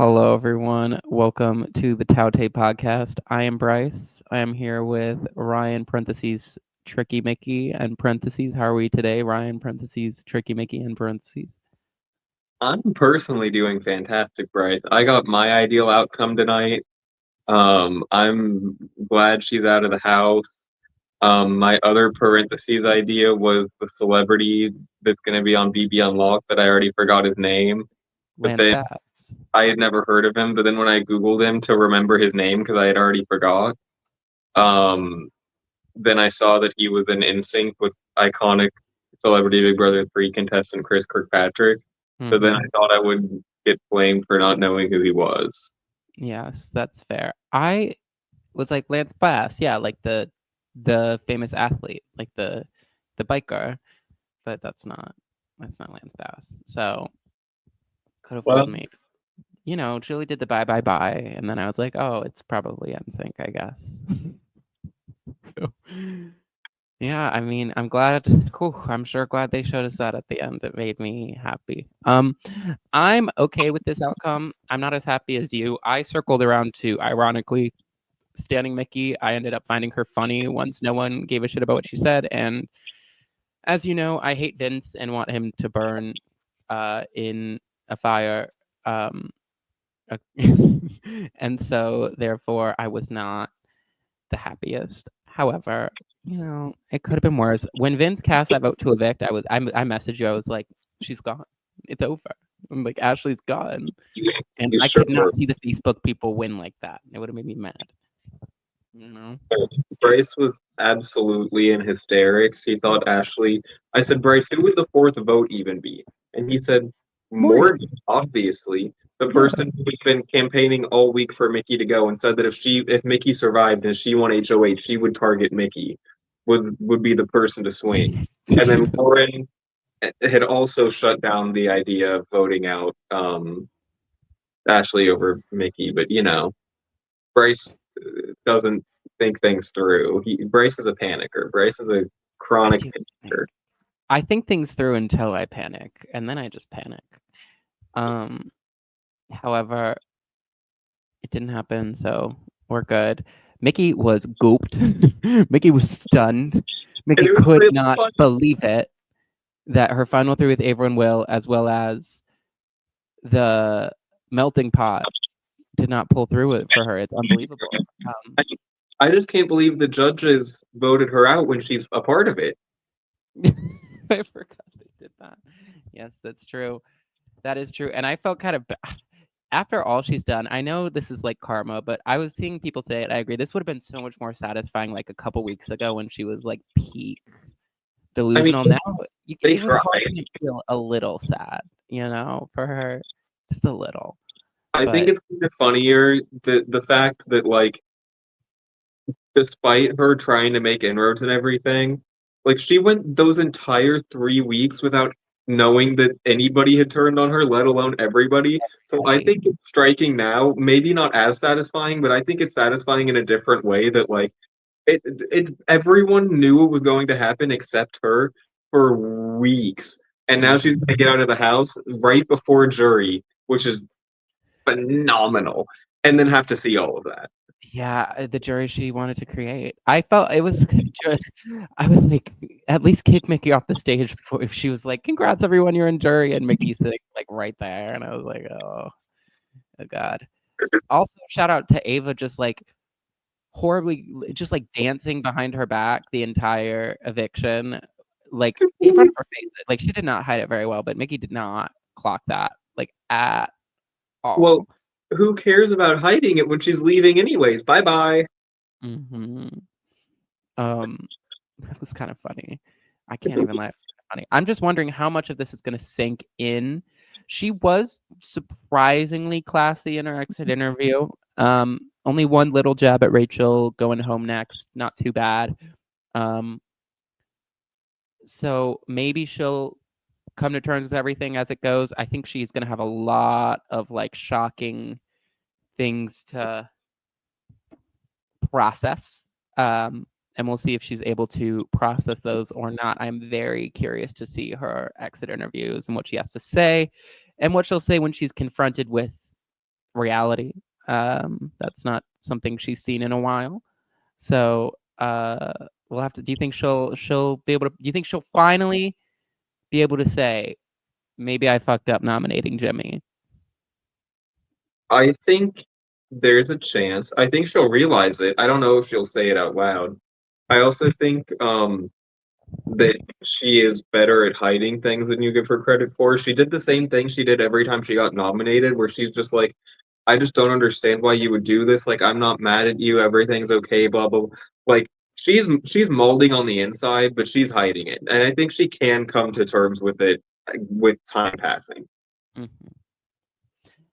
Hello, everyone. Welcome to the TOUTTE podcast. I am Bryce. I am here with Ryan parentheses Tricky Mickey and parentheses. How are we today? Ryan parentheses Tricky Mickey and parentheses. I'm personally doing fantastic, Bryce. I got my ideal outcome tonight. I'm glad she's out of the house. My other parentheses idea was the celebrity that's going to be on BB Unlocked that I already forgot his name. But Lance then Bass. I had never heard of him. But then when I Googled him to remember his name because I had already forgot, um, then I saw that he was in NSYNC with iconic Celebrity Big Brother 3 contestant Chris Kirkpatrick. So then I Mm-hmm. thought I would get blamed for not knowing who he was. Yes, that's fair. I was like Lance Bass. Yeah, like the famous athlete, like the biker. But that's not Lance Bass. So could have Well, fooled me. Julie did the bye bye bye, and then I was like, oh, it's probably NSYNC, I guess. So, yeah, I mean, I'm sure glad they showed us that at the end. It made me happy. I'm okay with this outcome. I'm not as happy as you. I circled around to, ironically, standing Mickey. I ended up finding her funny once no one gave a shit about what she said. And as you know, I hate Vince and want him to burn in a fire. Um, uh, and so, therefore, I was not the happiest. However, it could have been worse. When Vince cast that vote to evict, I messaged you. I was like, she's gone. It's over. I'm like, Ashley's gone. And you I sure could not see the Facebook people win like that. It would have made me mad. You know? Bryce was absolutely in hysterics. He thought Ashley. I said, Bryce, who would the fourth vote even be? And he said, Morgan. Morgan, obviously. The Yeah. person who's been campaigning all week for Mickey to go and said that if Mickey survived and she won HOH, she would target Mickey, would be the person to swing. And then Lauren had also shut down the idea of voting out Ashley over Mickey, but Bryce doesn't think things through. Bryce is a panicker. Bryce is a I chronic do think. panicker. I think things through until I panic, and then I just panic. Um, However, it didn't happen, so we're good. Mickey was gooped. Mickey was stunned. And Mickey it was could really not fun. believe it that her final three with Avery Will, as well as the melting pot, did not pull through it for her. It's unbelievable. I, I just can't believe the judges voted her out when she's a part of it. I forgot they did that. Yes, that's true. That is true. And I felt kind of after all she's done. I know this is like karma, but I was seeing people say it. I agree. This would have been so much more satisfying like a couple weeks ago when she was like peak I mean, delusional. Now they it was tried. hard to feel a little sad, for her, just a little. I think But it's kind of funnier the fact that despite her trying to make inroads and everything, she went those entire 3 weeks without knowing that anybody had turned on her, let alone everybody. So I Eddie, think it's striking now, maybe not as satisfying, but I think it's satisfying in a different way that it's everyone knew it was going to happen except her for weeks. And now she's mhm. gonna get out of the house right before jury, which is phenomenal, and then have to see all of that. Yeah, the jury she wanted to create. I felt it was just, I was like, at least kick Mickey off the stage before if she was like, "Congrats, everyone, you're in jury," and Mickey's sitting like right there, and I was like, oh god. Also, shout out to Ava, just like horribly, just like dancing behind her back the entire eviction, like in front of her face. Like she did not hide it very well, but Mickey did not clock that like at Well, all. who cares about hiding it when she's leaving anyways? Bye bye. Hmm. Um, that was kind of funny. I can't even laugh. It's kind of funny. I'm just wondering how much of this is going to sink in. She was surprisingly classy in her exit interview. Only one little jab at Rachel going home next. Not too bad. Um, so maybe she'll come to terms with everything as it goes. I think she's going to have a lot of like shocking things to process. And we'll see if she's able to process those or not. I'm very curious to see her exit interviews and what she has to say and what she'll say when she's confronted with reality. That's not something she's seen in a while. So we'll have to. Do you think she'll be able to? Do you think she'll finally be able to say, maybe I fucked up nominating Jimmy? I think there's a chance. I think she'll realize it. I don't know if she'll say it out loud. I also think that she is better at hiding things than you give her credit for. She did the same thing she did every time she got nominated, where she's just like, I just don't understand why you would do this. Like, I'm not mad at you. Everything's okay, blah, blah. Like, she's molding on the inside, but she's hiding it. And I think she can come to terms with it with time passing. Mhm.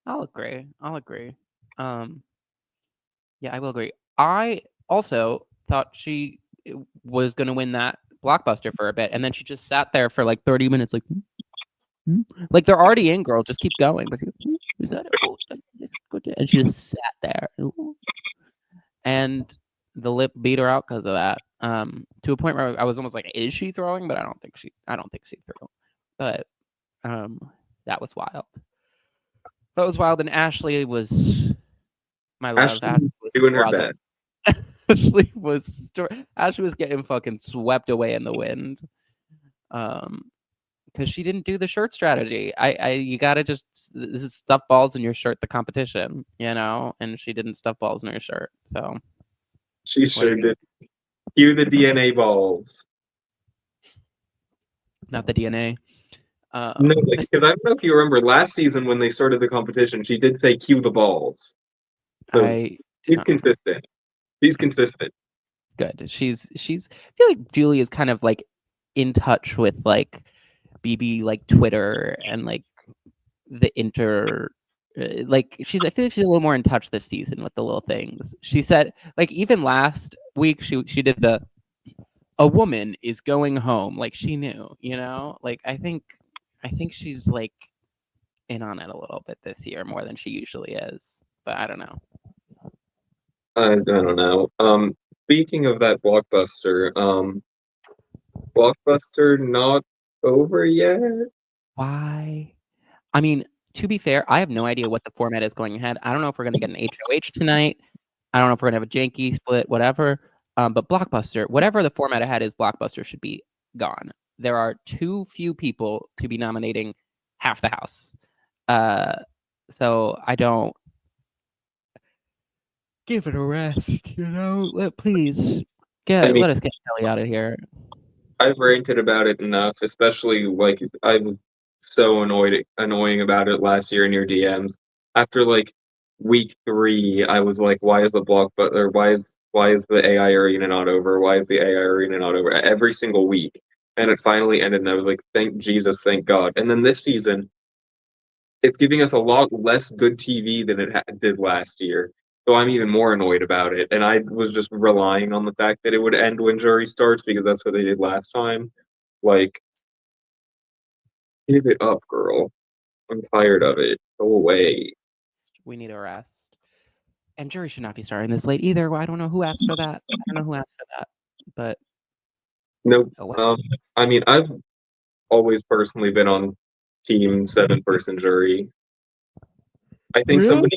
I'll agree. I'll agree. Um, yeah, I will agree. I also thought she was going to win that blockbuster for a bit, and then she just sat there for like 30 minutes, like, "Hmm? Like they're already in, girl. Just keep going." But she, "Hmm, is that it? Oh, that's good." And she just sat there, and the lip beat her out because of that. To a point where I was almost like, "Is she throwing?" But I don't think she threw. But um, that was wild. That was wild. And Ashley was my love. Ashley Ashley's was doing her struggling. best. Ashley was getting fucking swept away in the wind. Because she didn't do the shirt strategy. You gotta just this is stuff balls in your shirt, the competition, and she didn't stuff balls in her shirt. So She what are sure you gonna did. Cue the DNA balls. not the DNA? No, Um, because I don't know if you remember last season when they started the competition, she did say cue the balls. So I do she's not remember. consistent. She's consistent. Good. She's. I feel like Julie is kind of like in touch with like BB like Twitter and like the inter like I feel like she's a little more in touch this season with the little things. She said like even last week she did the a woman is going home, like she knew, like I think she's like in on it a little bit this year more than she usually is, but I don't know I don't know. Speaking of that blockbuster, blockbuster not over yet. why. I mean, to be fair, I have no idea what the format is going ahead. I don't know if we're going to get an HOH tonight. I don't know if we're going to have a janky split, whatever. But Blockbuster, whatever the format ahead is, Blockbuster should be gone. There are too few people to be nominating half the house. Uh, so I don't give it a rest. Please I mean, let us get Kelly out of here. I've ranted about it enough, especially like I was so annoying about it last year in your DMs. After like week 3, I was like, why is the blockbuster? Why is the AI arena not over? Why is the AI arena not over? Every single week, and it finally ended, and I was like, thank Jesus, thank God. And then this season, it's giving us a lot less good TV than it did last year. So I'm even more annoyed about it. And I was just relying on the fact that it would end when jury starts because that's what they did last time. Like, give it up, girl. I'm tired We of it. Go away. we need a rest. And jury should not be starting this late either. I don't know who asked for that. I don't know who asked for that, but Nope. oh well. I mean, I've always personally been on team 7-person jury. I think Really? somebody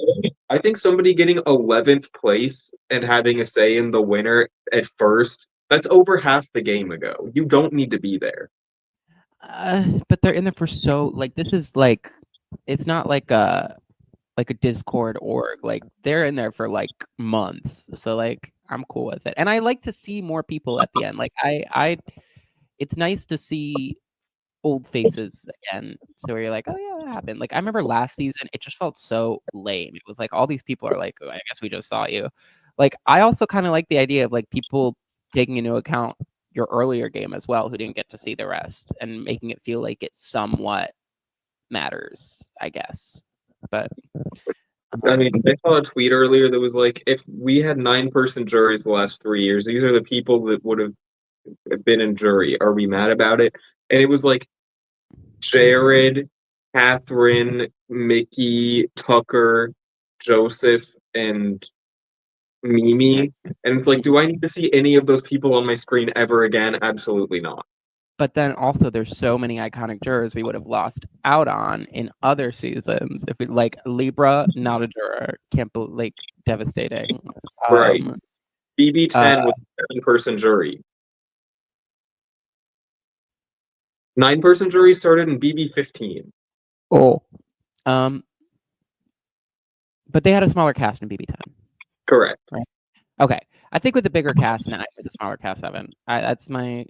I think somebody getting 11th place and having a say in the winner at first, that's over half the game ago. You don't need to be there. But they're in there for so like this is like it's not like a Discord org. Like they're in there for like months. So like I'm cool with it. And I like to see more people at the end. Like I it's nice to see old faces again. So where you're like, oh yeah, that happened. Like I remember last season, it just felt so lame. It was like all these people are like, oh, I guess we just saw you. Like I also kind of like the idea of like people taking into account your earlier game as well, who didn't get to see the rest, and making it feel like it somewhat matters, I guess. But I mean, I saw a tweet earlier that was like, if we had 9-person juries the last 3 years, these are the people that would have been in jury. Are we mad about it? And it was like Jared, Catherine, Mickey, Tucker, Joseph, and Mimi. And it's like, do I need to see any of those people on my screen ever again? Absolutely not. But then also there's so many iconic jurors we would have lost out on in other seasons. If we like Libra, not a juror, can't believe like devastating. Right. Uh, BB10 was a 7-person jury. 9-person jury started in BB15. oh, um, but they had a smaller cast in BB10, Correct. right? Okay, I think with the bigger cast, 9; with a smaller cast, 7. That's my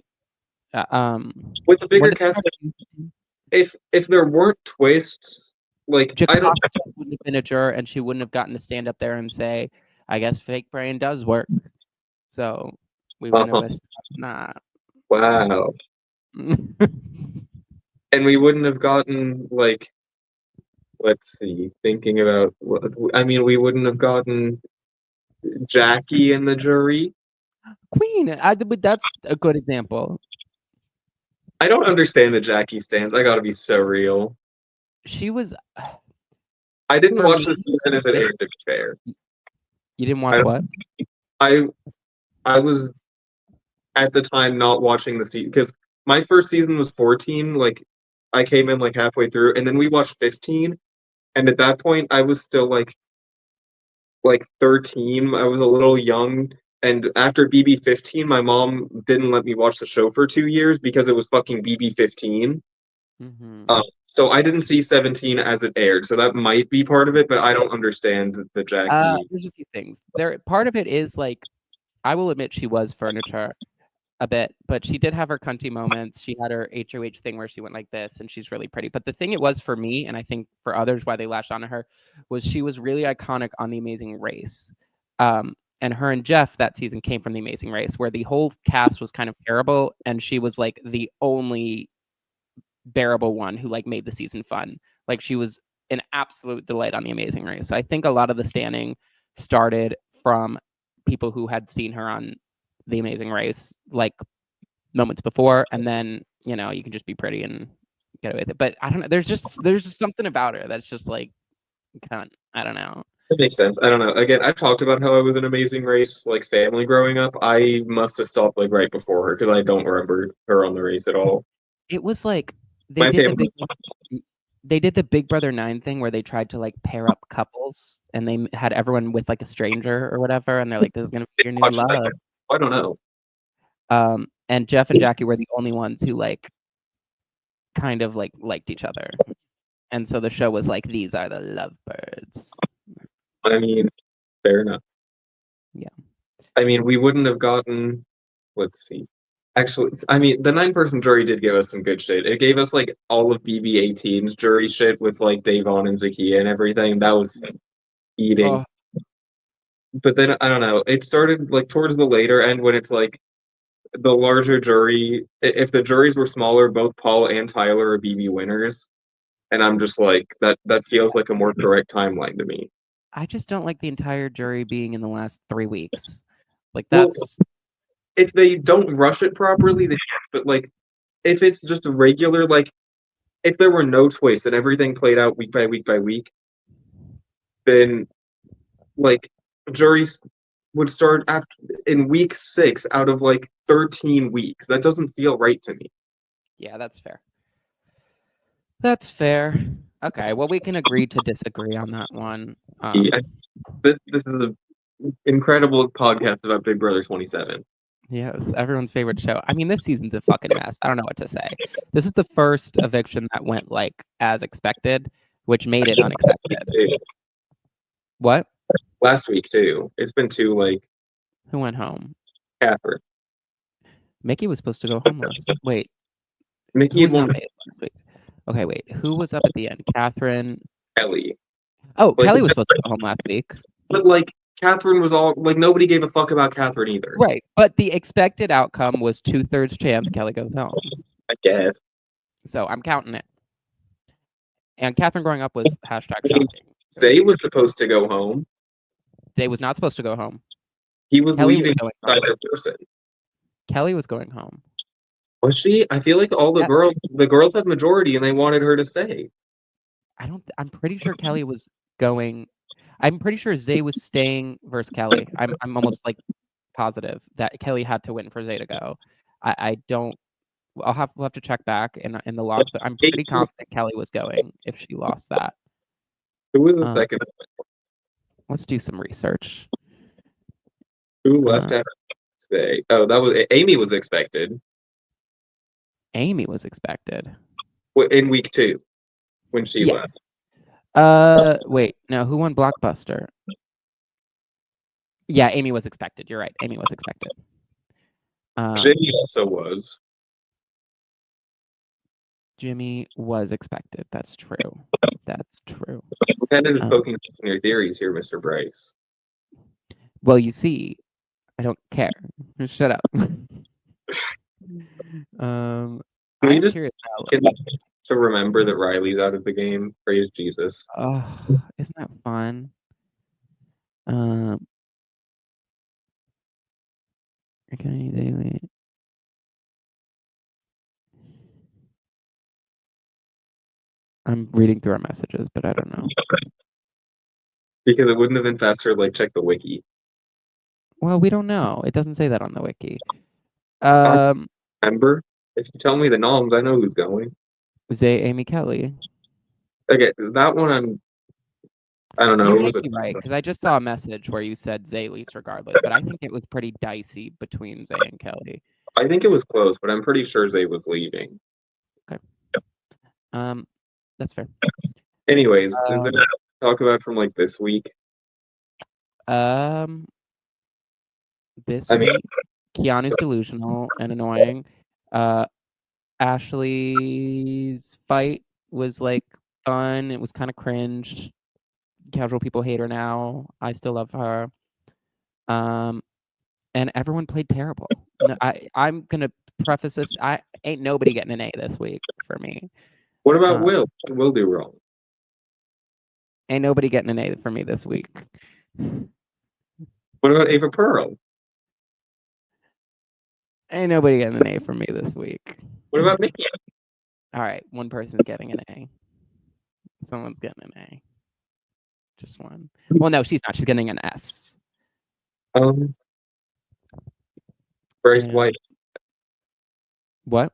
With the when bigger did they cast, start? if there weren't twists, like I don't. Jocasta wouldn't have been a juror, and she wouldn't have gotten to stand up there and say, "I guess fake brain does work." So we wouldn't have Uh-huh. missed that. Wow. And we wouldn't have gotten like, let's see, thinking about. I mean, we wouldn't have gotten Jackie in the jury. Queen, but that's a good example. I don't understand the Jackie stands. I gotta be so real. She was I didn't for watch me. this season as it aired, to be fair. You didn't watch I what? I I was at the time not watching the season because my first season was 14. Like I came in like halfway through, and then we watched 15. And at that point, I was still like 13. I was a little young. And after BB15, my mom didn't let me watch the show for 2 years because it was fucking BB15. Mm-hmm. So I didn't see 17 as it aired. So that might be part of it, but I don't understand the Jackie. There's a few things. There, part of it is like I will admit she was furniture a bit, but she did have her cunty moments. She had her HOH thing where she went like this, and she's really pretty. But the thing it was for me, and I think for others why they latched onto her, was she was really iconic on The Amazing Race. And her and Jeff that season came from The Amazing Race, where the whole cast was kind of terrible, and she was like the only bearable one who like made the season fun. Like she was an absolute delight on The Amazing Race. So I think a lot of the standing started from people who had seen her on The Amazing Race like moments before, and then you can just be pretty and get away with it. But I don't know. There's just something about her that's just like cunt. I don't know. That makes sense. I don't know. Again, I've talked about how I was an Amazing Race like family growing up. I must have stopped like right before her because I don't remember her on the race at all. It was like they My did the family. big they did the Big Brother 9 thing where they tried to like pair up couples and they had everyone with like a stranger or whatever, and they're like, "This is gonna be your new Watch that. love." I don't know. And Jeff and Jackie were the only ones who like kind of like liked each other, and so the show was like, "These are the lovebirds." I mean, fair enough. Yeah. I mean, we wouldn't have gotten. Let's see. Actually, I mean, the 9-person jury did give us some good shit. It gave us like all of BB18's jury shit with like Davon and Zakiya and everything. That was eating. Oh, But then I don't know. It started like towards the later end when it's like the larger jury. If the juries were smaller, both Paul and Tyler are BB winners, and I'm just like that feels like a more correct timeline to me. I just don't like the entire jury being in the last 3 weeks. Like Well, that's if they don't rush it properly, they but like if it's just a regular like if there were no twists and everything played out week by week by week, then like juries would start after in week 6 out of like 13 weeks. That doesn't feel right to me. yeah, that's fair. That's fair. Okay, well we can agree to disagree on that one. Yeah, this is an incredible podcast about Big Brother 27. Yes, everyone's favorite show. I mean, this season's a fucking mess. I don't know what to say. This is the first eviction that went like as expected, which made it unexpected. What? Last week too. It's been too like Who went home? Catherine. Mickey was supposed to go home last. Wait, who Mickey had was won nominated last week? Okay, wait. Who was up at the end? Catherine. Kelly. Oh, Like, Kelly was supposed to go home last week. but like Catherine was all like nobody gave a fuck about Catherine either. Right, but the expected outcome was 2/3 chance Kelly goes home. I guess. So I'm counting it. And Catherine growing up was hashtag I mean, shocking. Zay was supposed to go home. Day was not supposed to go home. He was Kelly was leaving going home. either person. Kelly was going home. Was she? I feel like all Yes. the girls had majority and they wanted her to stay. I'm pretty sure Kelly was going. I'm pretty sure Zay was staying versus Kelly. I'm almost like positive that Kelly had to win for Zay to go. I don't we'll have to check back in the logs, but I'm pretty confident Kelly was going if she lost that. Who was the second? Let's do some research. Who left after today? Oh, that was Amy was expected. Amy was expected In week 2 when she yes. left. Wait, no, who won Blockbuster? Yeah, Amy was expected. You're right. Amy was expected. Jimmy also was. Jimmy was expected. That's true. That's true. I'm kind of just poking holes in your theories here, Mr. Bryce. Well, you see, I don't care. Shut up. Can I'm we just curious to remember that Riley's out of the game? Praise Jesus. Oh, isn't that fun? Okay, daily. I'm reading through our messages, but I don't know. Because it wouldn't have been faster to like check the wiki. Well, we don't know. It doesn't say that on the wiki. Remember? If you tell me the noms, I know who's going. Zay, Amy, Kelly. Okay, that one I don't know. You It might was be right, because I just saw a message where you said Zay leaves regardless, but I think it was pretty dicey between Zay and Kelly. I think it was close, but I'm pretty sure Zay was leaving. Okay. That's fair. Anyways, is there talk about from like this week? This week, Keanu's delusional and annoying. Ashley's fight was like fun. It was kind of cringe. Casual people hate her now. I still love her. And everyone played terrible. No, I'm gonna preface this. I ain't nobody getting an A this week for me. What about Will? What did Will do wrong? Ain't nobody getting an A for me this week. What about Ava Pearl? Ain't nobody getting an A from me this week. What about Mickey? All right, one person's getting an A. Someone's getting an A. Just one. Well, no, she's not. She's getting an S. Bryce White. What?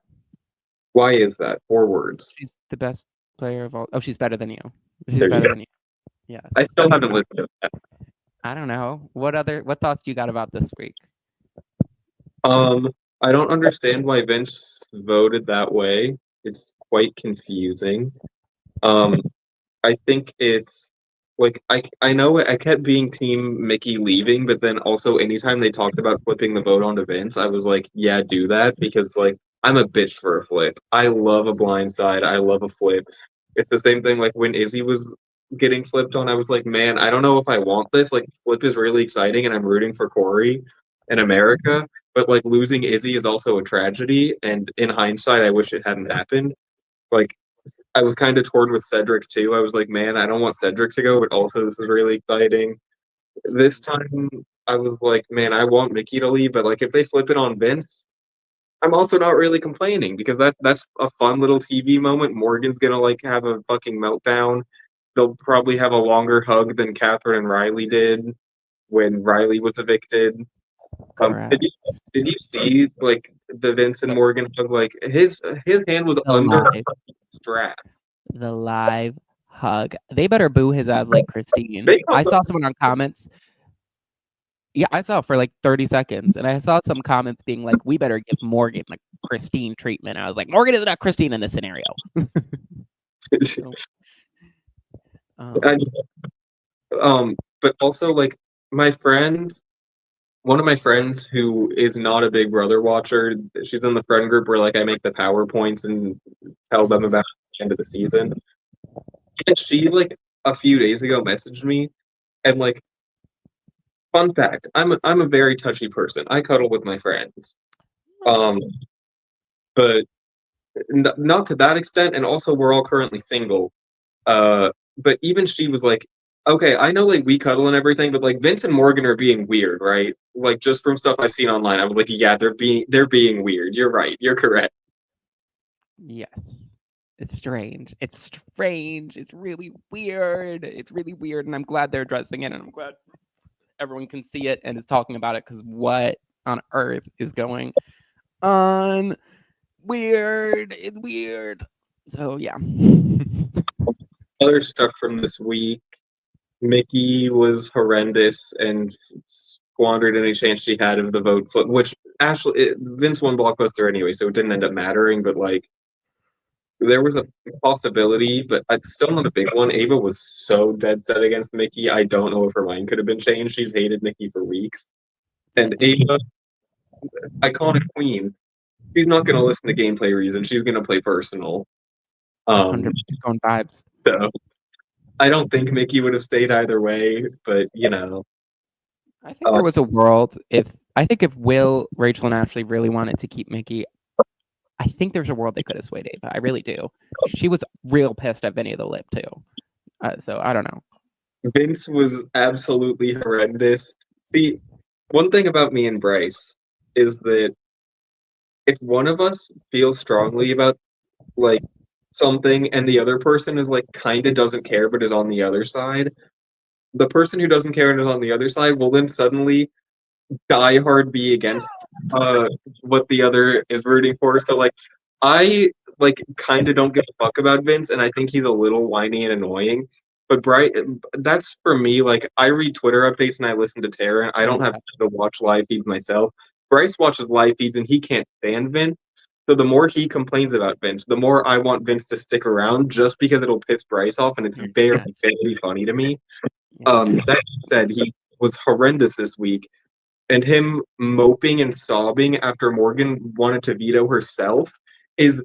Why is that? 4 words. She's the best player of all. Oh, she's better than you. She's better than you. Yes. I still haven't listened to that. I don't know. What thoughts do you got about this week? I don't understand why Vince voted that way. It's quite confusing. I think it's like I know I kept being team Mickey leaving, but then also anytime they talked about flipping the vote onto Vince, I was like, yeah, do that because like I'm a bitch for a flip. I love a blind side. I love a flip. It's the same thing like when Izzy was getting flipped on, I was like, man, I don't know if I want this. Like flip is really exciting and I'm rooting for Corey in America, but like losing Izzy is also a tragedy. And in hindsight, I wish it hadn't happened. Like I was kind of torn with Cedric too. I was like, man, I don't want Cedric to go, but also this is really exciting. This time, I was like, man, I want Mickey to leave, but like if they flip it on Vince, I'm also not really complaining because that's a fun little TV moment. Morgan's gonna like have a fucking meltdown. They'll probably have a longer hug than Catherine and Riley did when Riley was evicted. Correct. Did you see like the Vince and Morgan hug? Like his hand was under a strap. The live hug. They better boo his ass like Christine. I saw someone on comments. Yeah, I saw for like 30 seconds, and I saw some comments being like, "We better give Morgan like Christine treatment." I was like, "Morgan is not Christine in this scenario." So, but also like my friend, one of my friends who is not a Big Brother watcher, she's in the friend group where like I make the PowerPoints and tell them about the end of the season. And she like a few days ago messaged me and like fun fact, I'm a very touchy person. I cuddle with my friends. Um but not to that extent and also we're all currently single. But even she was like, okay, I know like we cuddle and everything, but like Vince and Morgan are being weird, right? Like just from stuff I've seen online, I was like, yeah, they're being weird. You're right. You're correct. yes. It's strange. It's strange. It's really weird. It's really weird. And I'm glad they're addressing it. And I'm glad everyone can see it and is talking about it because what on earth is going on? weird. It's weird. So yeah. Other stuff from this week. Mickey was horrendous and squandered any chance she had of the vote flip, which actually Vince won Blockbuster anyway, so it didn't end up mattering. But like, there was a possibility, but it's still not a big one. Ava was so dead set against Mickey. I don't know if her mind could have been changed. She's hated Mickey for weeks. And Ava, iconic queen, she's not going to listen to gameplay reasons. She's going to play personal. Um, 100 going vibes. so I don't think Mickey would have stayed either way, but you know, I think there was a world if Will, Rachel, and Ashley really wanted to keep Mickey, I think there's a world they could have swayed Ava. I really do. She was real pissed at Vinny the Lip too. So I don't know. Vince was absolutely horrendous. See, one thing about me and Bryce is that if one of us feels strongly about like something and the other person is like kind of doesn't care but is on the other side, the person who doesn't care and is on the other side will then suddenly die hard be against uh what the other is rooting for. So like I like kind of don't give a fuck about Vince and I think he's a little whiny and annoying. But Bright that's for me, like I read Twitter updates and I listen to Tara. I don't have time to watch live feeds myself. Bryce watches live feeds and he can't stand Vince. So the more he complains about Vince, the more I want Vince to stick around just because it'll piss Bryce off and it's very, Yes. very funny to me. Yes. That said, he was horrendous this week and him moping and sobbing after Morgan wanted to veto herself is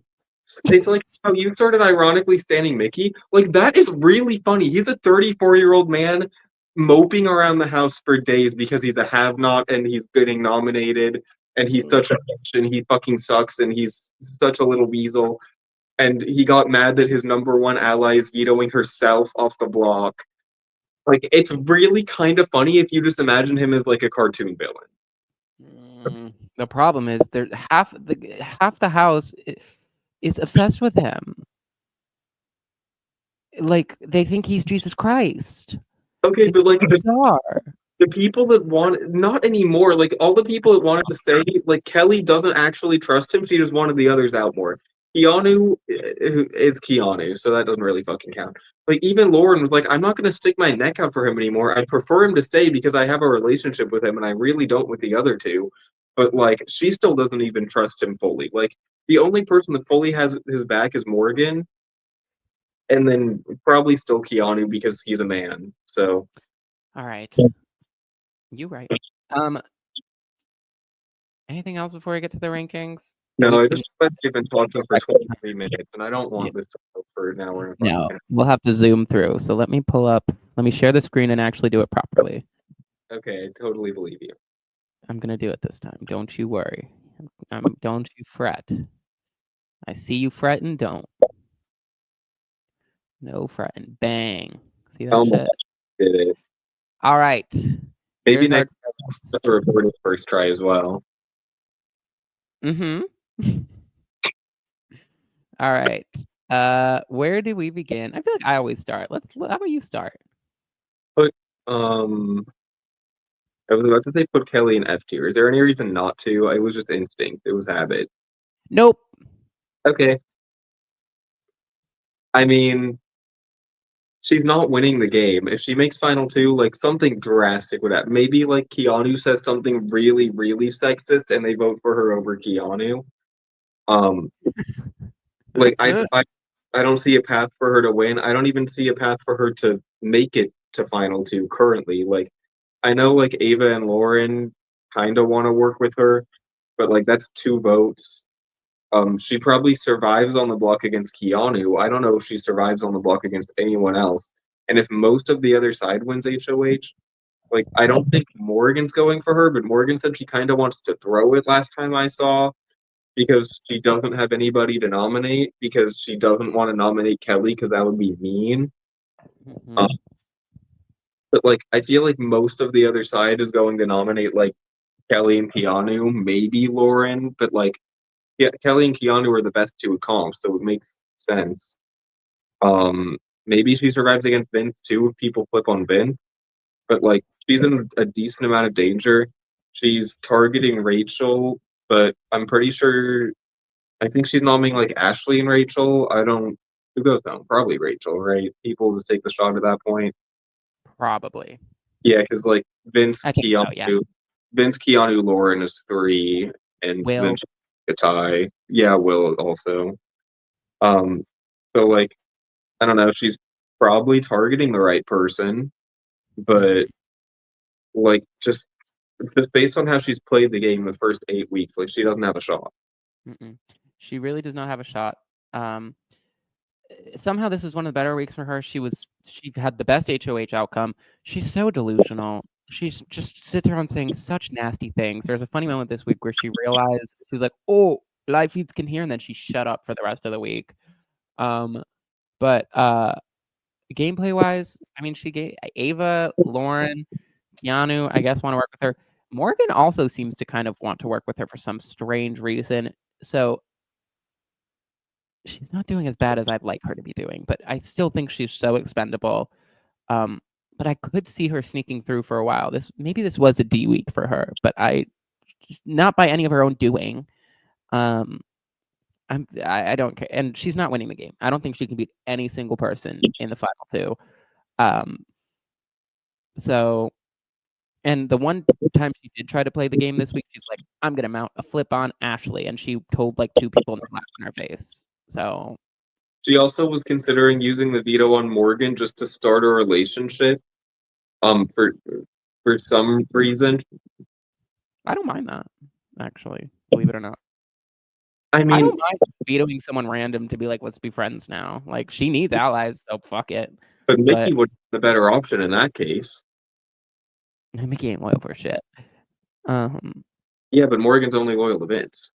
it's like how you started ironically standing Mickey. Like that is really funny. He's a 34-year-old man moping around the house for days because he's a have not and he's getting nominated and he's such a bitch and he fucking sucks and he's such a little weasel. And he got mad that his number one ally is vetoing herself off the block. Like it's really kind of funny if you just imagine him as like a cartoon villain. The problem is there half the house is obsessed with him. Like they think he's Jesus Christ. Okay, It's but like bizarre. the people that want not anymore, like all the people that wanted to stay, like Kelly doesn't actually trust him. She just wanted the others out more. Keanu is Keanu, so that doesn't really fucking count. Like even Lauren was like, I'm not gonna stick my neck out for him anymore. I prefer him to stay because I have a relationship with him and I really don't with the other two. But like she still doesn't even trust him fully. Like the only person that fully has his back is Morgan, and then probably still Keanu because he's a man. So All right. You right. Anything else before we get to the rankings? no, I We just feel like we've been talking for 23 minutes, and I don't want this to go for an hour and no, 5 minutes. we'll have to zoom through. So let me share the screen and actually do it properly. Okay, I totally believe you. I'm gonna do it this time. Don't you worry. Don't you fret. I see you fretting. Don't. No fretting. Bang. See that Almost shit? did it. All right. Maybe Here's our next time we'll record it first try as well. Mm-hmm. All right. Where do we begin? I feel like I always start. How about you start? Put um, I was about to say put Kelly in F tier. Is there any reason not to? It was just instinct. It was habit. Nope. Okay. I mean, she's not winning the game. If she makes final two, like something drastic would happen. Maybe like Keanu says something really, really sexist, and they vote for her over Keanu. Um, like I don't see a path for her to win. I don't even see a path for her to make it to final two currently. Like I know like Ava and Lauren kind of want to work with her, but like that's two votes. She probably survives on the block against Keanu. I don't know if she survives on the block against anyone else. And if most of the other side wins HOH, like I don't think Morgan's going for her, but Morgan said she kind of wants to throw it last time I saw because she doesn't have anybody to nominate because she doesn't want to nominate Kelly because that would be mean. Um, Mm-hmm. but like I feel like most of the other side is going to nominate like Kelly and Keanu, maybe Lauren, but like yeah, Kelly and Keanu are the best two comps, so it makes sense. Maybe she survives against Vince too if people flip on Vince, but like she's in a decent amount of danger. She's targeting Rachel, but I'm pretty sure I think she's nominating like Ashley and Rachel. I don't. Who goes down? Probably Rachel, right? People just take the shot at that point. Probably. Yeah, because like I think so, yeah. Vince, Keanu, Lauren is three, and then Will. a tie. Yeah, Will also. Um, so like I don't know. She's probably targeting the right person, but Mhm, like just based on how she's played the game the first 8 weeks, like she doesn't have a shot. mm-mm. She really does not have a shot. Um, somehow this is one of the better weeks for her. She had the best HOH outcome. She's so delusional. She's just sits around saying such nasty things. There's a funny moment this week where she realized she was like, "Oh, live feeds can hear," and then she shut up for the rest of the week. Um, but gameplay wise, I mean, she gave Ava, Lauren, Keanu, I guess, want to work with her. Morgan also seems to kind of want to work with her for some strange reason. So she's not doing as bad as I'd like her to be doing, but I still think she's so expendable. Um, but I could see her sneaking through for a while. Maybe this was a D week for her, but not by any of her own doing. Um, I don't care, and she's not winning the game. I don't think she can beat any single person in the final two. Um, so and the one time she did try to play the game this week, she's like, "I'm gonna mount a flip on Ashley," and she told like two people and laughed in her face. So She also was considering using the veto on Morgan just to start a relationship. Um, for for some reason. I don't mind that, actually, believe it or not. I I mean, don't mind vetoing someone random to be like, "Let's be friends now." Like, she needs allies, so fuck it. but Mickey But would be the better option in that case. Mickey ain't loyal for shit. Um, Yeah, but Morgan's only loyal to Vince.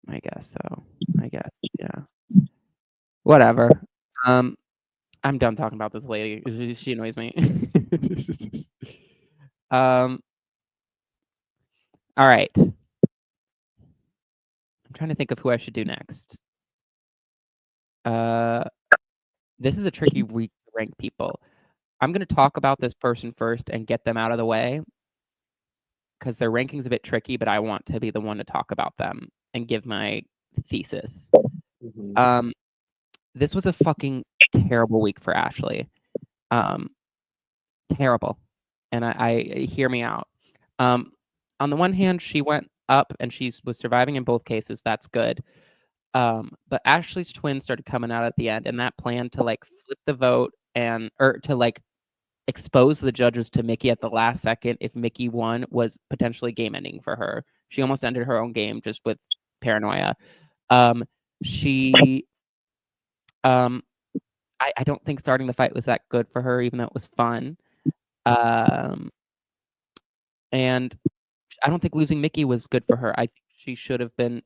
I guess so. I guess, yeah. Whatever. Um, I'm done talking about this lady. She annoys me. Um, all right. I'm trying to think of who I should do next. Uh, this is a tricky week to rank people. I'm gonna talk about this person first and get them out of the way because their ranking's a bit tricky, but I want to be the one to talk about them and give my thesis. Mhm. Um, this was a fucking terrible week for Ashley. Um, terrible. And I hear me out. Um, on the one hand, she went up and she was surviving in both cases. That's good. But Ashley's twin started coming out at the end, and that plan to like flip the vote and or to like expose the judges to Mickey at the last second if Mickey won was potentially game ending for her. She almost ended her own game just with paranoia. She um I don't think starting the fight was that good for her, even though it was fun. Um and I don't think losing Mickey was good for her. I think she should have been.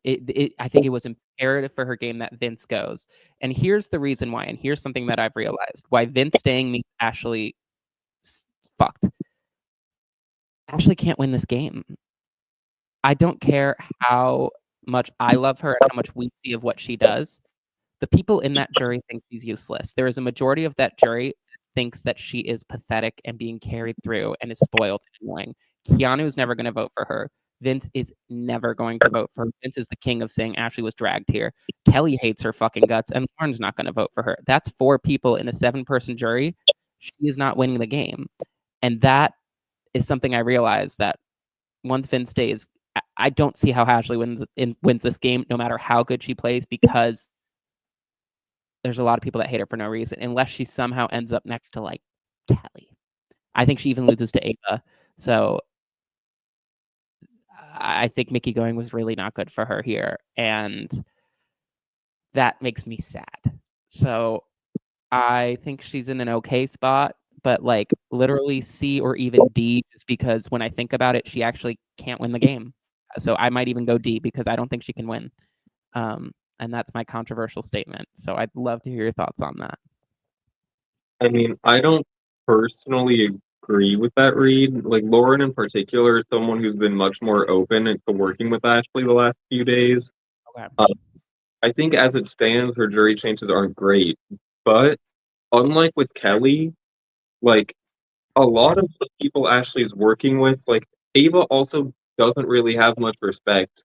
I think it was imperative for her game that Vince goes. And here's the reason why. And here's something that I've realized why Vince staying means Ashley fucked. Ashley can't win this game. I don't care how much I love her and how much we see of what she does. The people in that jury think she's useless. There is a majority of that jury that thinks that she is pathetic and being carried through and is spoiled and annoying. Keanu is never going to vote for her. Vince is never going to vote for her. Vince is the king of saying Ashley was dragged here. Kelly hates her fucking guts, and Lauren's not going to vote for her. That's four people in a 7-person jury. She is not winning the game. And that is something I realized that once Vince stays, I don't see how Ashley wins this game, no matter how good she plays, because there's a lot of people that hate her for no reason, unless she somehow ends up next to like Kelly. I think she even loses to Ava. So I think Mickey going was really not good for her here. And that makes me sad. So I think she's in an okay spot, but like literally C or even D, just because when I think about it, she actually can't win the game. So I might even go D because I don't think she can win. And that's my controversial statement. So I'd love to hear your thoughts on that. I mean, I don't personally agree with that read. Like Lauren in particular is someone who's been much more open to working with Ashley the last few days. Okay. Uh, I think as it stands, her jury chances aren't great, but unlike with Kelly, like a lot of the people Ashley's working with, like Ava also doesn't really have much respect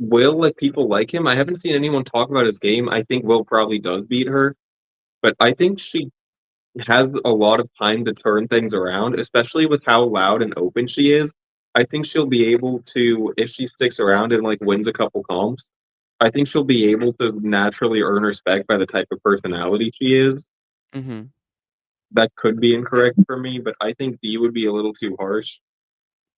Will, like, people like him. I haven't seen anyone talk about his game. I think Will probably does beat her, but I think she has a lot of time to turn things around, especially with how loud and open she is. I think she'll be able to, if she sticks around and like wins a couple comps, I think she'll be able to naturally earn respect by the type of personality she is. Mm-hmm. That could be incorrect for me, but I think B would be a little too harsh.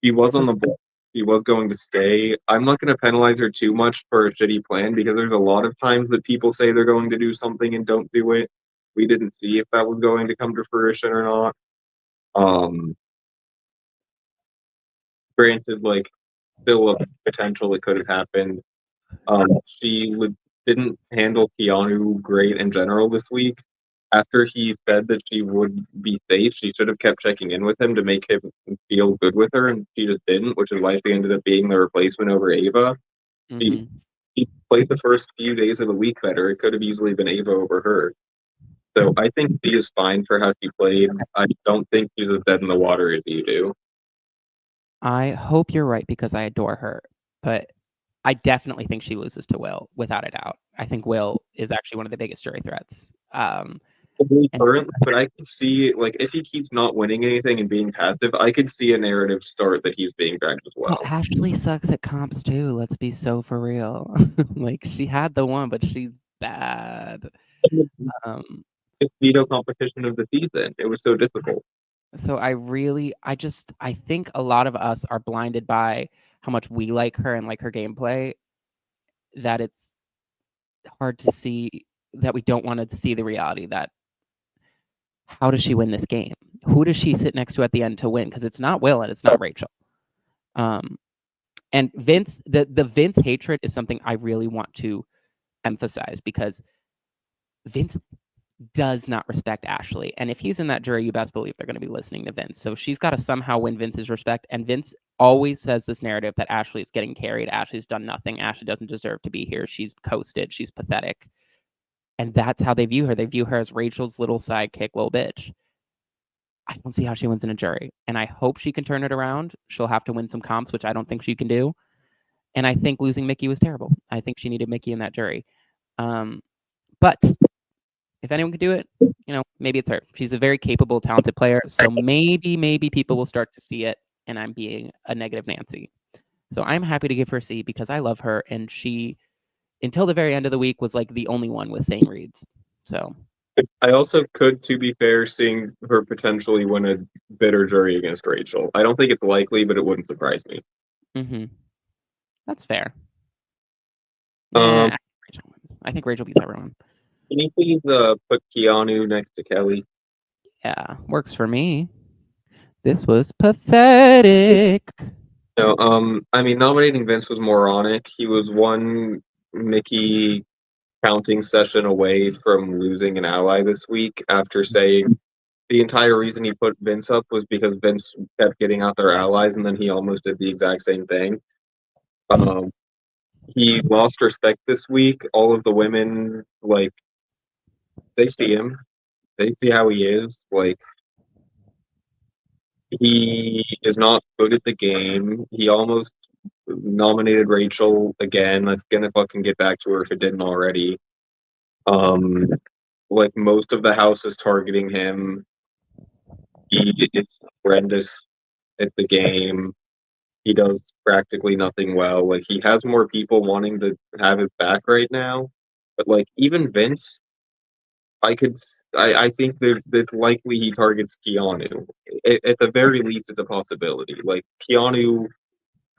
He was So on the board. He was going to stay. I'm not going to penalize her too much for a shitty plan because there's a lot of times that people say they're going to do something and don't do it. We didn't see if that was going to come to fruition or not. Um, Granted, like still a potential that could have happened. She didn't handle Keanu great in general this week. After he said that she would be safe, she should have kept checking in with him to make him feel good with her, and she just didn't, which is why she ended up being the replacement over Ava. She, mm-hmm. she played the first few days of the week better. It could have easily been Ava over her. So I think she is fine for how she played. Okay. I don't think she's as dead in the water as you do. I hope you're right because I adore her, but I definitely think she loses to Will without a doubt. I think Will is actually one of the biggest jury threats. Probably And currently, but I could see like if he keeps not winning anything and being passive, I could see a narrative start that he's being dragged as well, well. Ashley sucks at comps too. Let's be so for real. Like she had the one, but she's bad. Um, It's veto competition of the season. It was so difficult. so I think a lot of us are blinded by how much we like her and like her gameplay that it's hard to see that we don't want to see the reality that how does she win this game? Who does she sit next to at the end to win? Because it's not Will and it's not Rachel. Um, and Vince, the Vince hatred is something I really want to emphasize because Vince does not respect Ashley. And if he's in that jury, you best believe they're going to be listening to Vince. So she's got to somehow win Vince's respect. And Vince always says this narrative that Ashley is getting carried. Ashley's done nothing. Ashley doesn't deserve to be here. She's coasted. She's pathetic. And that's how they view her. They view her as Rachel's little sidekick, little bitch. I don't see how she wins in a jury. And I hope she can turn it around. She'll have to win some comps, which I don't think she can do. And I think losing Mickey was terrible. I think she needed Mickey in that jury. But if anyone could do it, maybe it's her. She's a very capable, talented player. So maybe people will start to see it and I'm being a negative Nancy. So I'm happy to give her a C because I love her. And she, until the very end of the week, was like the only one with sane reads. So I also could, to be fair, seeing her potentially win a bitter jury against Rachel. I don't think it's likely, but it wouldn't surprise me. mm-hmm. That's fair. Um, Nah, I think Rachel beats everyone. can you please put Keanu next to Kelly? Yeah, works for me. This was pathetic. No, I mean, nominating Vince was moronic. He was one Mickey counting session away from losing an ally this week after saying the entire reason he put Vince up was because Vince kept getting out their allies, and then he almost did the exact same thing. Um, he lost respect this week. All of the women, like, they see him. They see how he is. Like, he is not good at the game. He almost nominated Rachel again. That's gonna fucking get back to her if it didn't already. Um, like most of the house is targeting him. He is horrendous at the game. He does practically nothing well. Like he has more people wanting to have his back right now, but like even Vince, I think that likely he targets Keanu. At the very least, it's a possibility. Like Keanu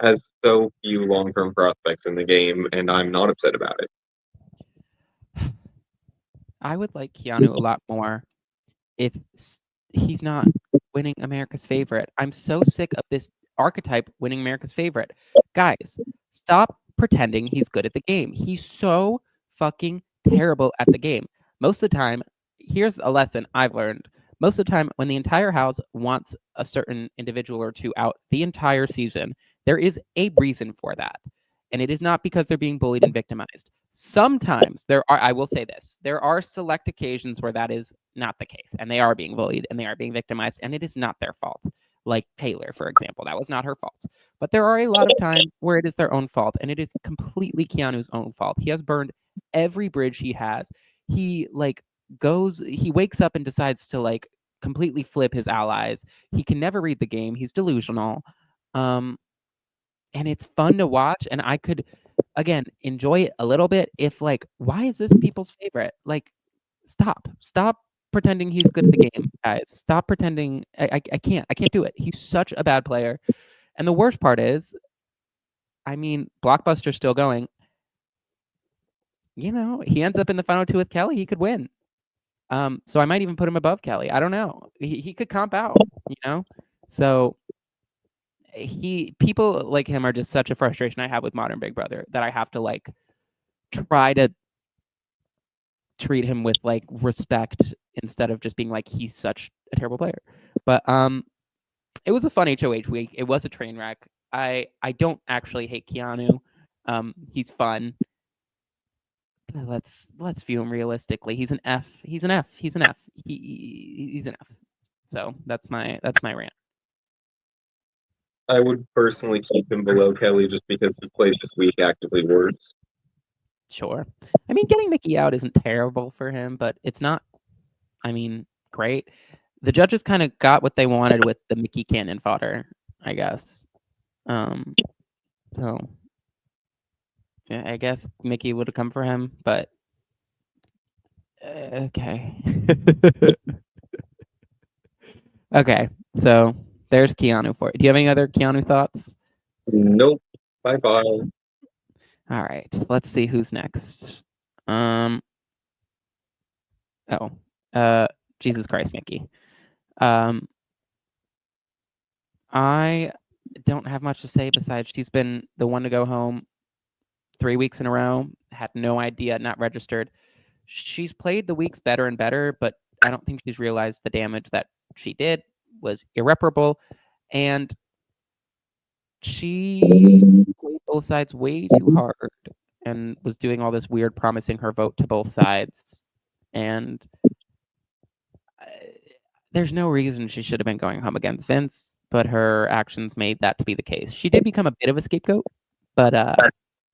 has so few long term prospects in the game, and I'm not upset about it. I would like Keanu a lot more if he's not winning America's favorite. I'm so sick of this archetype winning America's favorite. Guys, stop pretending he's good at the game. He's so fucking terrible at the game. Most of the time, here's a lesson I've learned. Most of the time, when the entire house wants a certain individual or two out the entire season, there is a reason for that. And it is not because they're being bullied and victimized. Sometimes I will say this, there are select occasions where that is not the case and they are being bullied and they are being victimized and it is not their fault. like Taylor, for example. That was not her fault. But there are a lot of times where it is their own fault, and it is completely Keanu's own fault. He has burned every bridge he has. He he wakes up and decides to completely flip his allies. He can never read the game. He's delusional. Um, and it's fun to watch, and I could again enjoy it a little bit if why is this people's favorite? Stop pretending he's good at the game, guys. Stop pretending. I can't do it. He's such a bad player. And the worst part is, I mean, Blockbuster's still going. He ends up in the final two with Kelly. He could win. So I might even put him above Kelly. I don't know. He could comp out. So people like him are just such a frustration I have with modern Big Brother that I have to try to treat him with respect instead of just being he's such a terrible player. But it was a fun HOH week. It was a train wreck. I don't actually hate Keanu. He's fun. Let's view him realistically. He's an F. He's an F. He's an F. He's an F. So that's my rant. I would personally keep him below Kelly just because he played this week actively worse. Sure. I mean, getting Mickey out isn't terrible for him, but it's not, great. The judges kind of got what they wanted with the Mickey cannon fodder, I guess. So yeah, I guess Mickey would have come for him, but okay. Okay, so there's Keanu for it. Do you have any other Keanu thoughts? Nope. Bye-bye. All right, let's see who's next. Jesus Christ, Mickey. I don't have much to say besides she's been the one to go home 3 weeks in a row. Had no idea, not registered. She's played the weeks better and better, but I don't think she's realized the damage that she did was irreparable. And she played both sides way too hard and was doing all this weird promising her vote to both sides. And there's no reason she should have been going home against Vince, but her actions made that to be the case. She did become a bit of a scapegoat, but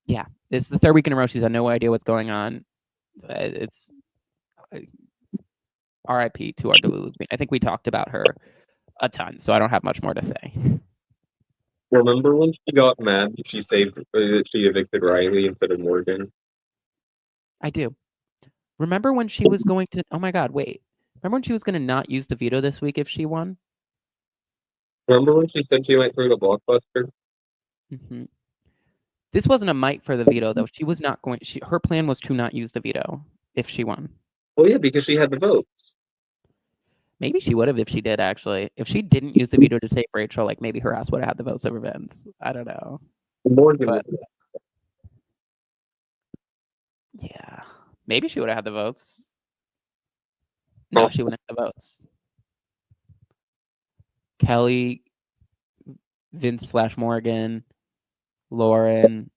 yeah, it's the third week in a row she's had no idea what's going on. It's RIP to our Delulu Queen. I think we talked about her a ton, so I don't have much more to say. Remember when she got mad that she evicted Riley instead of Morgan? I do. Remember when she was going to? Oh my God! Wait. Remember when she was going to not use the veto this week if she won? Remember when she said she went through the Blockbuster? Mm-hmm. This wasn't a might for the veto, though. She was not going. Her plan was to not use the veto if she won. Well, yeah, because she had the votes. Maybe she would have if she did, actually. If she didn't use the veto to save Rachel, maybe her ass would have had the votes over Vince. I don't know. Morgan. But yeah, maybe she would have had the votes. No, she wouldn't have the votes. Kelly, Vince / Morgan, Lauren.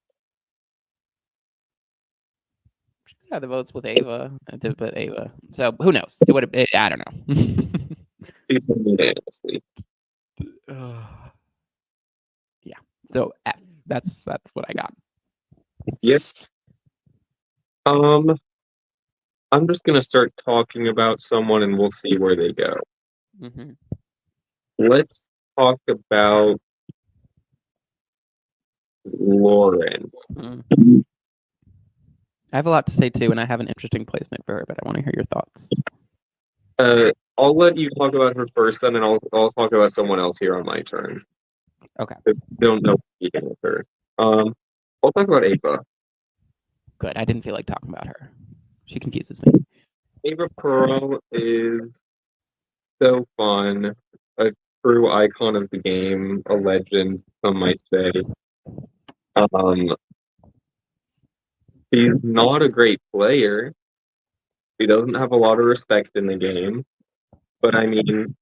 She could have the votes with Ava. I did with Ava. So who knows? It would have. I don't know. Unanimously. Yeah. So F. That's what I got. Yep. I'm just gonna start talking about someone and we'll see where they go. Mm-hmm. Let's talk about Lauren. Mm-hmm. I have a lot to say too, and I have an interesting placement for her, but I want to hear your thoughts. I'll let you talk about her first, then, and I'll talk about someone else here on my turn. Okay. I don't know speaking with her. I'll talk about Ava. Good. I didn't feel like talking about her. She confuses me. Ava Pearl is so fun, a true icon of the game, a legend, some might say. She's not a great player. She doesn't have a lot of respect in the game, but I mean,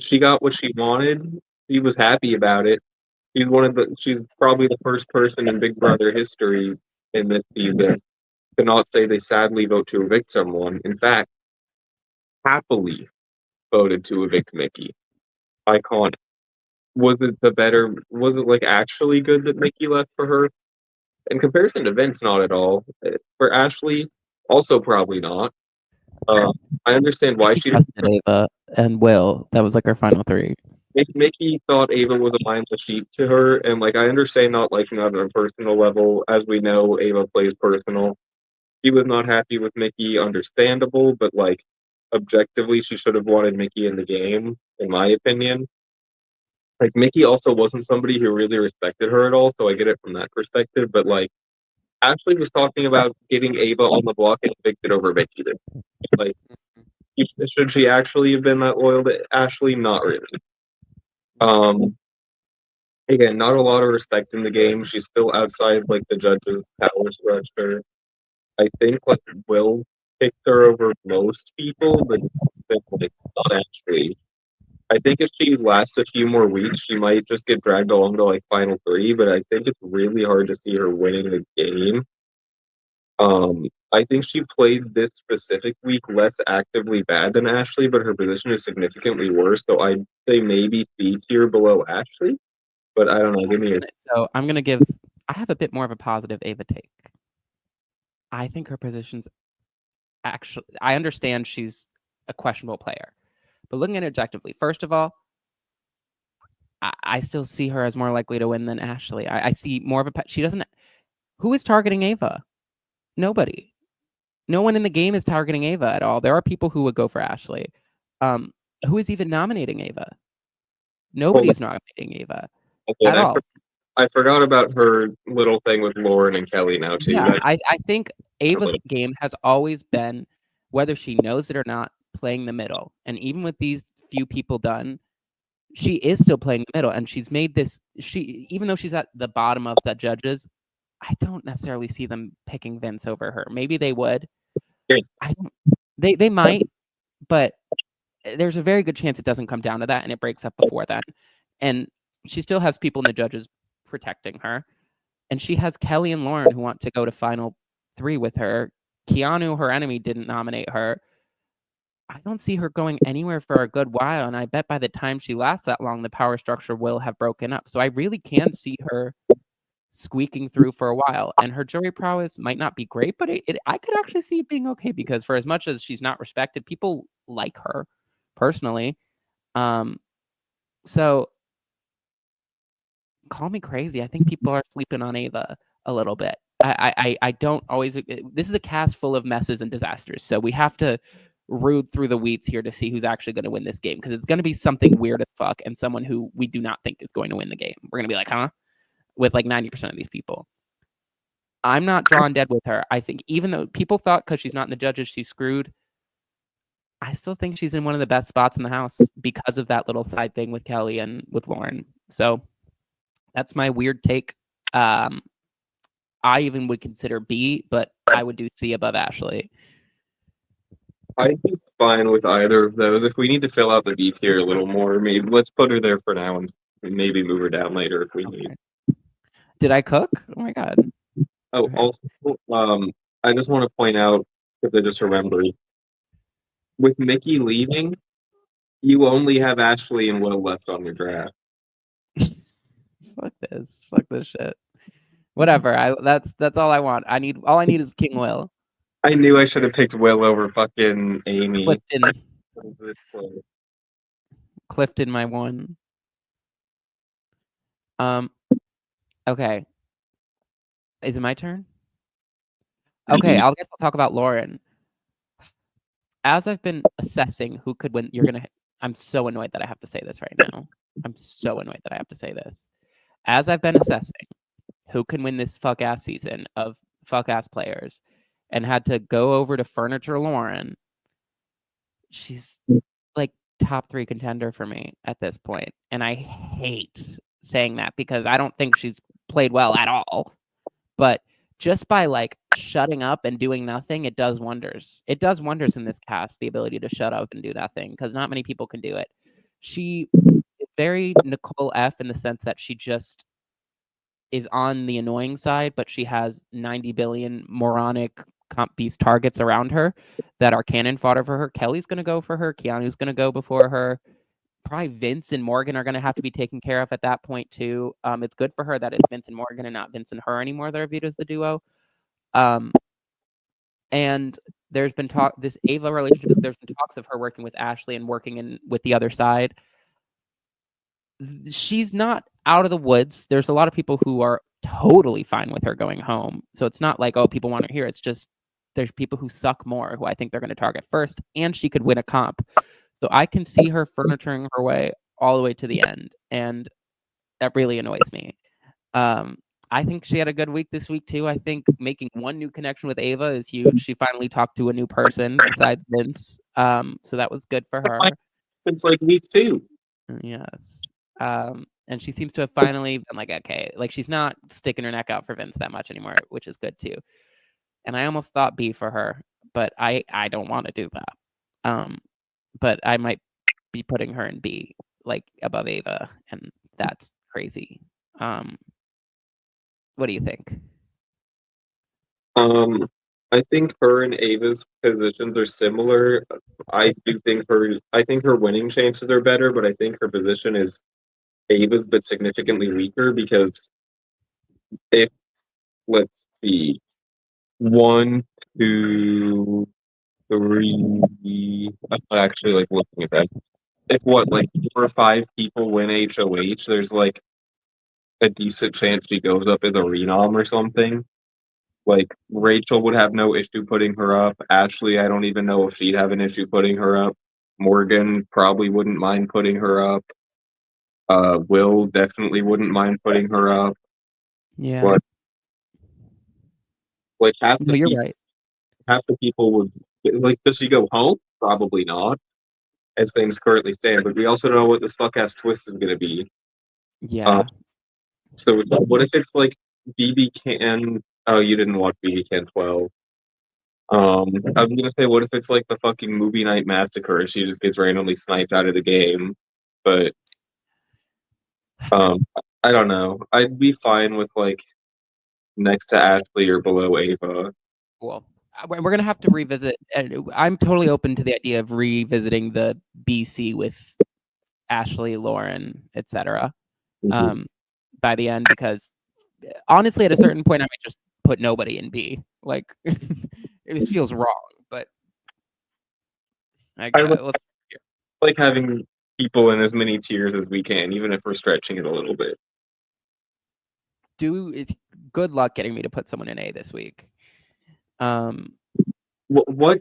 she got what she wanted. She was happy about it. She's probably the first person in Big Brother history in this season to not say they sadly vote to evict someone. In fact, happily voted to evict Mickey. Iconic. Was it the better? Was it like actually good that Mickey left for her? In comparison to Vince, not at all. For Ashley, also probably not. Uh, I understand why Mickey she didn't. trusted Ava and Will. That was like her final three. Mickey thought Ava was a mindless sheep to her, and like I understand not liking that on a personal level. As we know, Ava plays personal. He was not happy with Mickey, understandable, but like objectively, she should have wanted Mickey in the game, in my opinion. Like Mickey also wasn't somebody who really respected her at all, so I get it from that perspective. But like Ashley was talking about getting Ava on the block and evicted over Mickey. Like, should she actually have been that loyal to Ashley? Not really. Um, Again, not a lot of respect in the game. She's still outside like the judge's power structure. I think like Will picked her over most people, but like, not actually. I think if she lasts a few more weeks, she might just get dragged along to like final three. But I think it's really hard to see her winning the game. I think she played this specific week less actively bad than Ashley, but her position is significantly worse. So I'd say maybe C tier below Ashley. But I don't know. Give me your. So I'm gonna give. I have a bit more of a positive Ava take. I think her position's actually. I understand she's a questionable player, but looking at it objectively, first of all, I still see her as more likely to win than Ashley. I see more of a. She doesn't. Who is targeting Ava? Nobody. No one in the game is targeting Ava at all. There are people who would go for Ashley. Um, who is even nominating Ava? Hold Nobody's nominating Ava on. at And all. I forgot about her little thing with Lauren and Kelly now too. Yeah, That I think Ava's game has always been, whether she knows it or not, playing the middle. And even with these few people done, she is still playing the middle. And she's made this. She even though she's at the bottom of the judges, I don't necessarily see them picking Vince over her. Maybe they would. I don't. They might, but there's a very good chance it doesn't come down to that, and it breaks up before then. And she still has people in the judges protecting her. And she has Kelly and Lauren who want to go to final three with her. Keanu, her enemy, didn't nominate her. I don't see her going anywhere for a good while. And I bet by the time she lasts that long, the power structure will have broken up. So I really can see her squeaking through for a while. And her jury prowess might not be great, but I could actually see it being okay because for as much as she's not respected, people like her personally. Um, so call me crazy. I think people are sleeping on Ava a little bit. I don't always. This is a cast full of messes and disasters, so we have to root through the weeds here to see who's actually going to win this game because it's going to be something weird as fuck and someone who we do not think is going to win the game. We're going to be like, huh? With like 90% of these people. I'm not drawn dead with her. I think even though people thought because she's not in the judges, she's screwed. I still think she's in one of the best spots in the house because of that little side thing with Kelly and with Lauren. So that's my weird take. Um, I even would consider B, but I would do C above Ashley. I'd be fine with either of those. If we need to fill out the B tier a little more, maybe let's put her there for now and maybe move her down later if we need. Okay. Did I cook? Oh my god. Oh, Okay. also, I just want to point out because I just remembered with Mickey leaving, you only have Ashley and Will left on your draft. Fuck this. Fuck this shit. Whatever. That's all I want. All I need is King Will. I knew I should have picked Will over fucking Amy. Clifton. What is this play? Clifton, my one. Um. Okay. Is it my turn? Okay. I guess I'll talk about Lauren. As I've been assessing who could win, I'm so annoyed that I have to say this right now. I'm so annoyed that I have to say this. As I've been assessing who can win this fuck ass season of fuck ass players and had to go over to Furniture Lauren, she's like top 3 contender for me at this point. And I hate saying that because I don't think she's played well at all. But just by like shutting up and doing nothing, it does wonders. It does wonders in this cast, the ability to shut up and do nothing, because not many people can do it. She is very Nicole F in the sense that she just is on the annoying side, but she has 90 billion moronic comp beast targets around her that are cannon fodder for her. Kelly's going to go for her. Keanu's going to go before her. probably Vince and Morgan are going to have to be taken care of at that point too. It's good for her that it's Vince and Morgan and not Vince and her anymore that are viewed as the duo. Um, and there's been talk. This Ava relationship is there's been talks of her working with Ashley and working in with the other side. She's not out of the woods. There's a lot of people who are totally fine with her going home. So it's not like, oh, people want her here. It's just there's people who suck more who I think they're going to target first, and she could win a comp. So I can see her furnituring her way all the way to the end, and that really annoys me. Um, I think she had a good week this week too. I think making one new connection with Ava is huge. She finally talked to a new person besides Vince. So that was good for her. Since like week 2. Yes. And she seems to have finally been like, okay, like she's not sticking her neck out for Vince that much anymore, which is good too. And I almost thought B for her, but I don't want to do that. But I might be putting her in B, like above Ava, and that's crazy. What do you think? I think her and Ava's positions are similar. I think her winning chances are better, but I think her position is Ava's but significantly weaker because if let's see, one, two, three. I'm actually like looking at that. If what like 4 or 5 people win HOH, there's like a decent chance she goes up as a renom or something. Like Rachel would have no issue putting her up. Ashley, I don't even know if she'd have an issue putting her up. Morgan probably wouldn't mind putting her up. Will definitely wouldn't mind putting her up. Yeah. But like No, you're right. half the people would like. Does she go home? Probably not, as things currently stand. But we also don't know what this fuck ass twist is going to be. Um, Yeah. so it's what if it's like BB Can? Oh, you didn't watch BB Can 12. I was gonna say, what if it's like the fucking movie night massacre and she just gets randomly sniped out of the game? But um, I don't know. I'd be fine with like next to Ashley or below Ava. Cool. We're gonna have to revisit, and I'm totally open to the idea of revisiting the BC with Ashley, Lauren, etc. Mhm. Um, by the end, because honestly, at a certain point, I might just put nobody in B. Like, it feels wrong, but I like, let's like having people in as many tiers as we can, even if we're stretching it a little bit. do. It's good luck getting me to put someone in A this week. Um, What?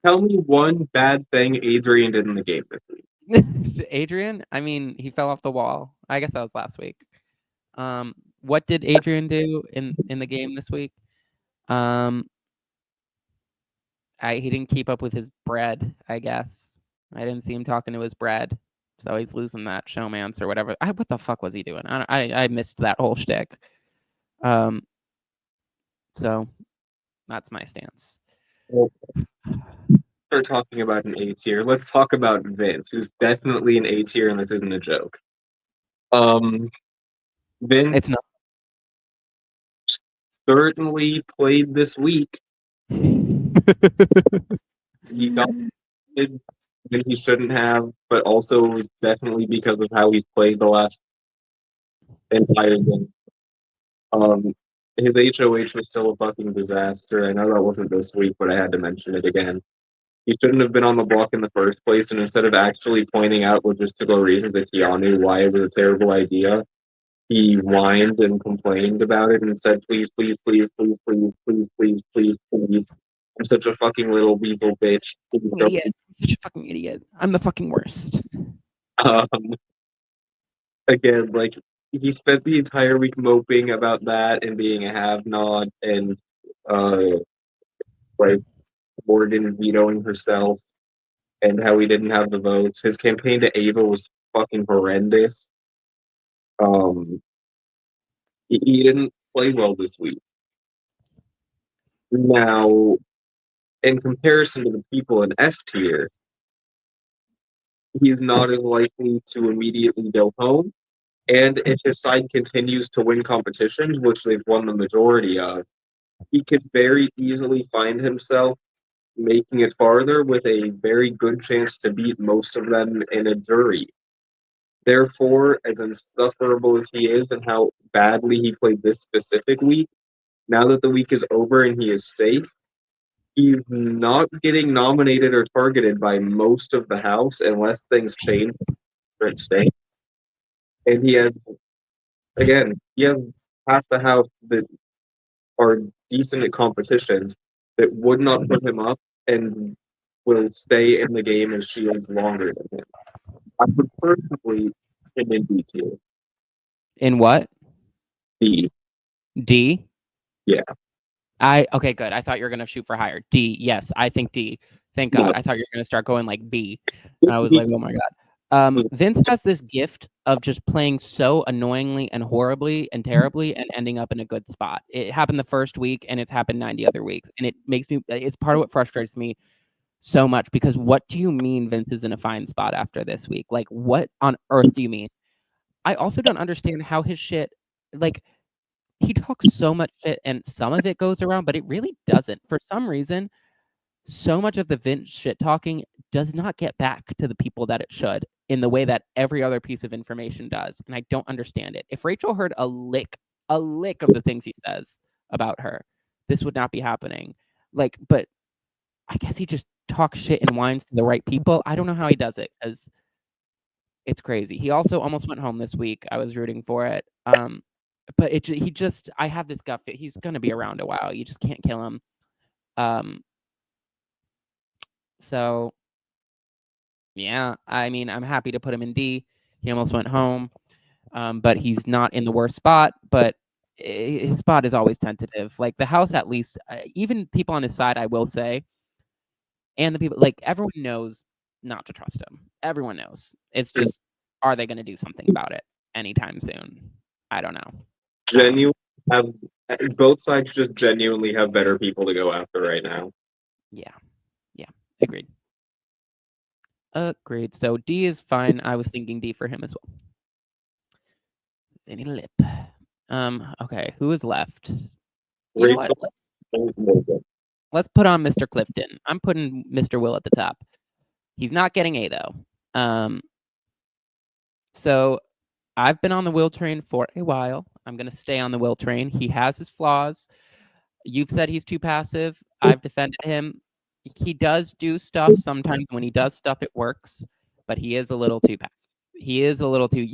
Tell me one bad thing Adrian did in the game this week. Adrian, I mean, he fell off the wall. I guess that was last week. What did Adrian do in the game this week? Um, he didn't keep up with his bread, I guess. I didn't see him talking to his bread, so he's losing that showmance or whatever. What the fuck was he doing? I missed that whole shtick. Um, so that's my stance. Well, we're talking about an A tier. Let's talk about Vince, who's definitely an A tier, and this isn't a joke. Um, It's Vince not. certainly played this week. He got it when he shouldn't have, but also it was definitely because of how he's played the last entire game. Um, his HOH was still a fucking disaster. I know that wasn't this week, but I had to mention it again. He shouldn't have been on the block in the first place, and instead of actually pointing out logistical reasons to Keanu why it was a terrible idea, he whined and complained about it and said, please, please, please, please, please, please, please, please, please. I'm such a fucking little weasel bitch. Please don't. Idiot. I'm such a fucking idiot. I'm the fucking worst. Um, again, like he spent the entire week moping about that and being a have-not and uh, like Morgan vetoing herself and how he didn't have the votes. His campaign to Ava was fucking horrendous. Um, he didn't play well this week. Now, in comparison to the people in F tier, he's not as likely to immediately go home. And if his side continues to win competitions, which they've won the majority of, he could very easily find himself making it farther with a very good chance to beat most of them in a jury. Therefore, as insufferable as he is and how badly he played this specific week, now that the week is over and he is safe, he's not getting nominated or targeted by most of the House unless things change in different states. And he has, again, he has half the House that are decent at competitions that would not put him up and will stay in the game as shields longer than him. I would personally him in B tier. In what? D. D? Yeah. Okay, good. I thought you were gonna shoot for higher. D, yes, I think D. Thank God. No. I thought you were gonna start going like B. And I was He like, oh my God. Vince has this gift of just playing so annoyingly and horribly and terribly and ending up in a good spot. It happened the first week and it's happened 90 other weeks. And it makes me, it's part of what frustrates me so much because what do you mean Vince is in a fine spot after this week? Like, what on earth do you mean? I also don't understand how his shit, like, he talks so much shit and some of it goes around, but it really doesn't. For some reason, so much of the Vince shit talking does not get back to the people that it should in the way that every other piece of information does. And I don't understand it. If Rachel heard a lick of the things he says about her, this would not be happening. Like, but I guess he just talks shit and whines to the right people. I don't know how he does it because it's crazy. He also almost went home this week. I was rooting for it. But he just I have this gut fit. He's gonna be around a while. You just can't kill him. Um, so yeah, I mean, I'm happy to put him in D. He almost went home, but he's not in the worst spot. But his spot is always tentative. Like the House, at least, even people on his side, I will say, and the people like everyone knows not to trust him. Everyone knows. It's just, are they going to do something about it anytime soon? I don't know. genuinely have both sides just genuinely have better people to go after right now. Yeah, yeah, agreed. Agreed. So D is fine. I was thinking D for him as well. Vinny Lip. Okay, who is left? You know what? Rachel and Morgan. Let's put on Mr. Clifton. I'm putting Mr. Will at the top. He's not getting A though. So I've been on the Will train for a while. I'm gonna stay on the Will train. He has his flaws. You've said he's too passive. I've defended him. He does do stuff sometimes. When he does stuff, it works, but he is a little too passive. He is a little too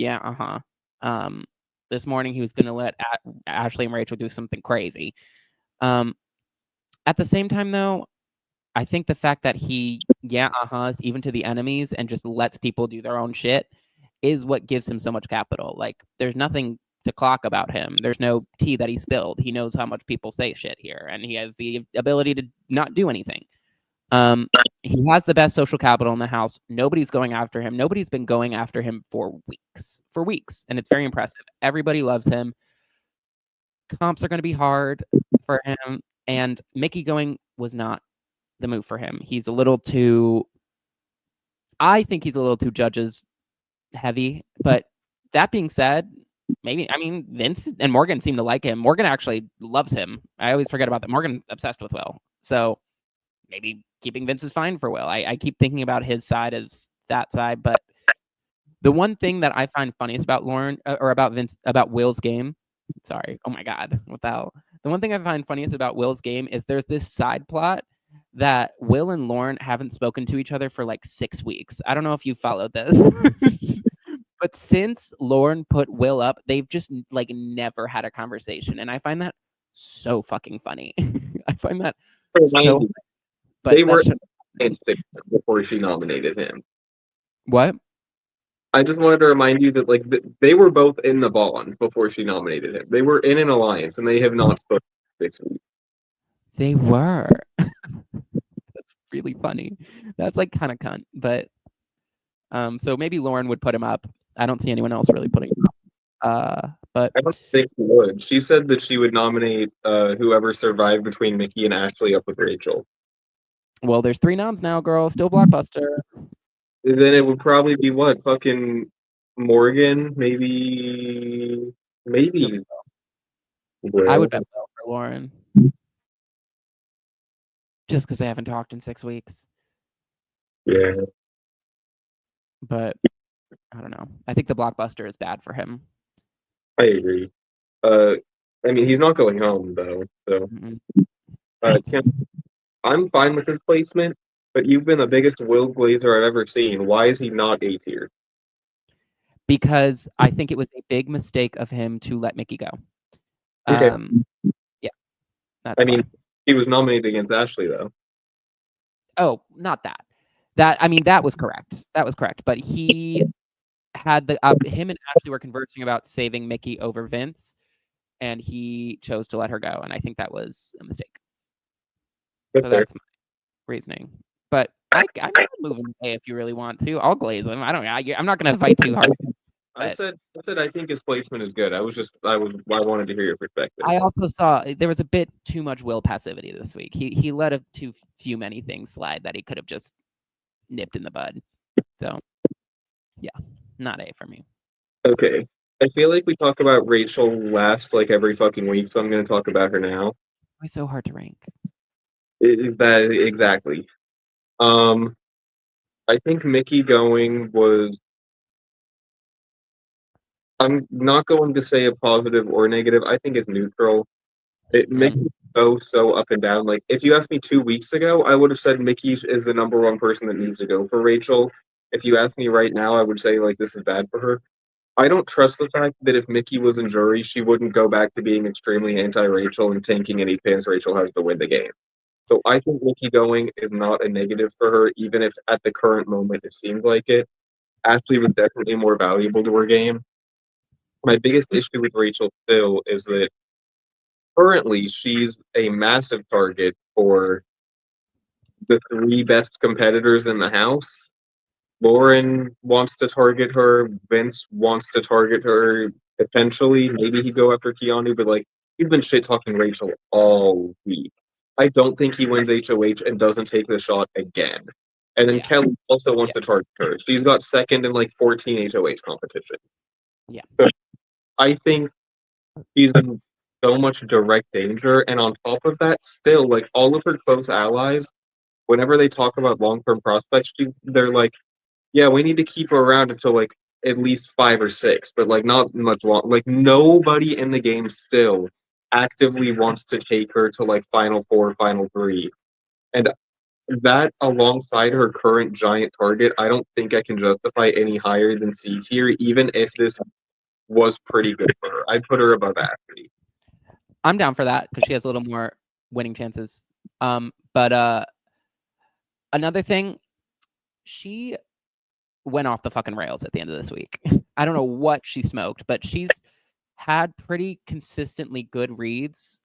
Um, this morning he was gonna let Ashley and Rachel do something crazy. At the same time, though, I think the fact that he even to the enemies and just lets people do their own shit is what gives him so much capital. Like, there's nothing to clock about him. There's no tea that he spilled. He knows how much people say shit here, and he has the ability to not do anything. He has the best social capital in the House. Nobody's going after him. Nobody's been going after him for weeks, and it's very impressive. Everybody loves him. Comps are going to be hard for him, and Mickey going was not the move for him. He's a little too. I think he's a little too judges heavy. But that being said, maybe I mean Vince and Morgan seem to like him. Morgan actually loves him. I always forget about that. Morgan obsessed with Will. So maybe keeping Vince is fine for Will. I keep thinking about his side as that side, but the one thing that I find funniest about Lauren or about Vince about Will's game. Sorry. Oh my God. Without the one thing I find funniest about Will's game is there's this side plot that Will and Lauren haven't spoken to each other for like 6 weeks. I don't know if you followed this. But since Lauren put Will up, they've just like never had a conversation. And I find that so fucking funny. I find that so, but They that were should, instant before she nominated him. what? I just wanted to remind you that they were both in the bond before she nominated him. They were in an alliance, and they have not spoken 6 weeks. They were. That's really funny. That's like kind of cunt, but so maybe Lauren would put him up. I don't see anyone else really putting him up. But I don't think she would. She said that she would nominate whoever survived between Mickey and Ashley up with Rachel. well, there's 3 noms now, girl. Still blockbuster. Then it would probably be what? Fucking Morgan, maybe I would Will. bet Will for Lauren, just because they haven't talked in 6 weeks. Yeah. But I don't know. I think the blockbuster is bad for him. I agree. Uh, I mean, he's not going home though, so Mm-mm. Tim, I'm fine with his placement. But you've been the biggest Will Glazer I've ever seen. Why is he not A tier? Because I think it was a big mistake of him to let Mickey go. Okay. Um, yeah, I that's mean, why. he was nominated against Ashley though. Oh, not that. I mean, that was correct. That was correct. But he had him and Ashley were conversing about saving Mickey over Vince, and he chose to let her go, and I think that was a mistake. That's So fair. that's my reasoning. But I'm moving A if you really want to. I'll glaze him. I don't. I'm not going to fight too hard. I But said, I said, I think his placement is good. I wanted to hear your perspective. I also saw there was a bit too much Will passivity this week. He let a too few many things slide that he could have just nipped in the bud. So yeah, not A for me. Okay. I feel like we talk about Rachel last like every fucking week, so I'm going to talk about her now. Why so hard to rank? That exactly. Um, I think Mickey going was. I'm not going to say a positive or negative. I think it's neutral. It Mm, Mickey's so up and down. Like if you asked me 2 weeks ago, I would have said Mickey is the number one person that needs to go for Rachel. If you ask me right now, I would say like this is bad for her. I don't trust the fact that if Mickey was in jury, she wouldn't go back to being extremely anti-Rachel and tanking any chance Rachel has to win the game. So I think Mickey going is not a negative for her, even if at the current moment it seems like it. Ashley was definitely more valuable to her game. My biggest issue with Rachel still is that currently she's a massive target for the three best competitors in the house. Lauren wants to target her. Vince wants to target her. Potentially, maybe he'd go after Keanu, but like he's been shit talking Rachel all week. I don't think he wins HOH and doesn't take the shot again. And then yeah, Kelly also wants yeah, to target her. She's got second in like 14 HOH competition. yeah, So I think she's in so much direct danger. And on top of that, still like all of her close allies, whenever they talk about long term prospects, they're like, yeah, we need to keep her around until like at least 5 or 6, but like not much long. Like nobody in the game still actively wants to take her to like final four, final three, and that alongside her current giant target, I don't think I can justify any higher than C tier, even if this was pretty good for her. I'd put her above Ashley. I'm down for that because she has a little more winning chances. But another thing, she went off the fucking rails at the end of this week. I don't know what she smoked, but she's had pretty consistently good reads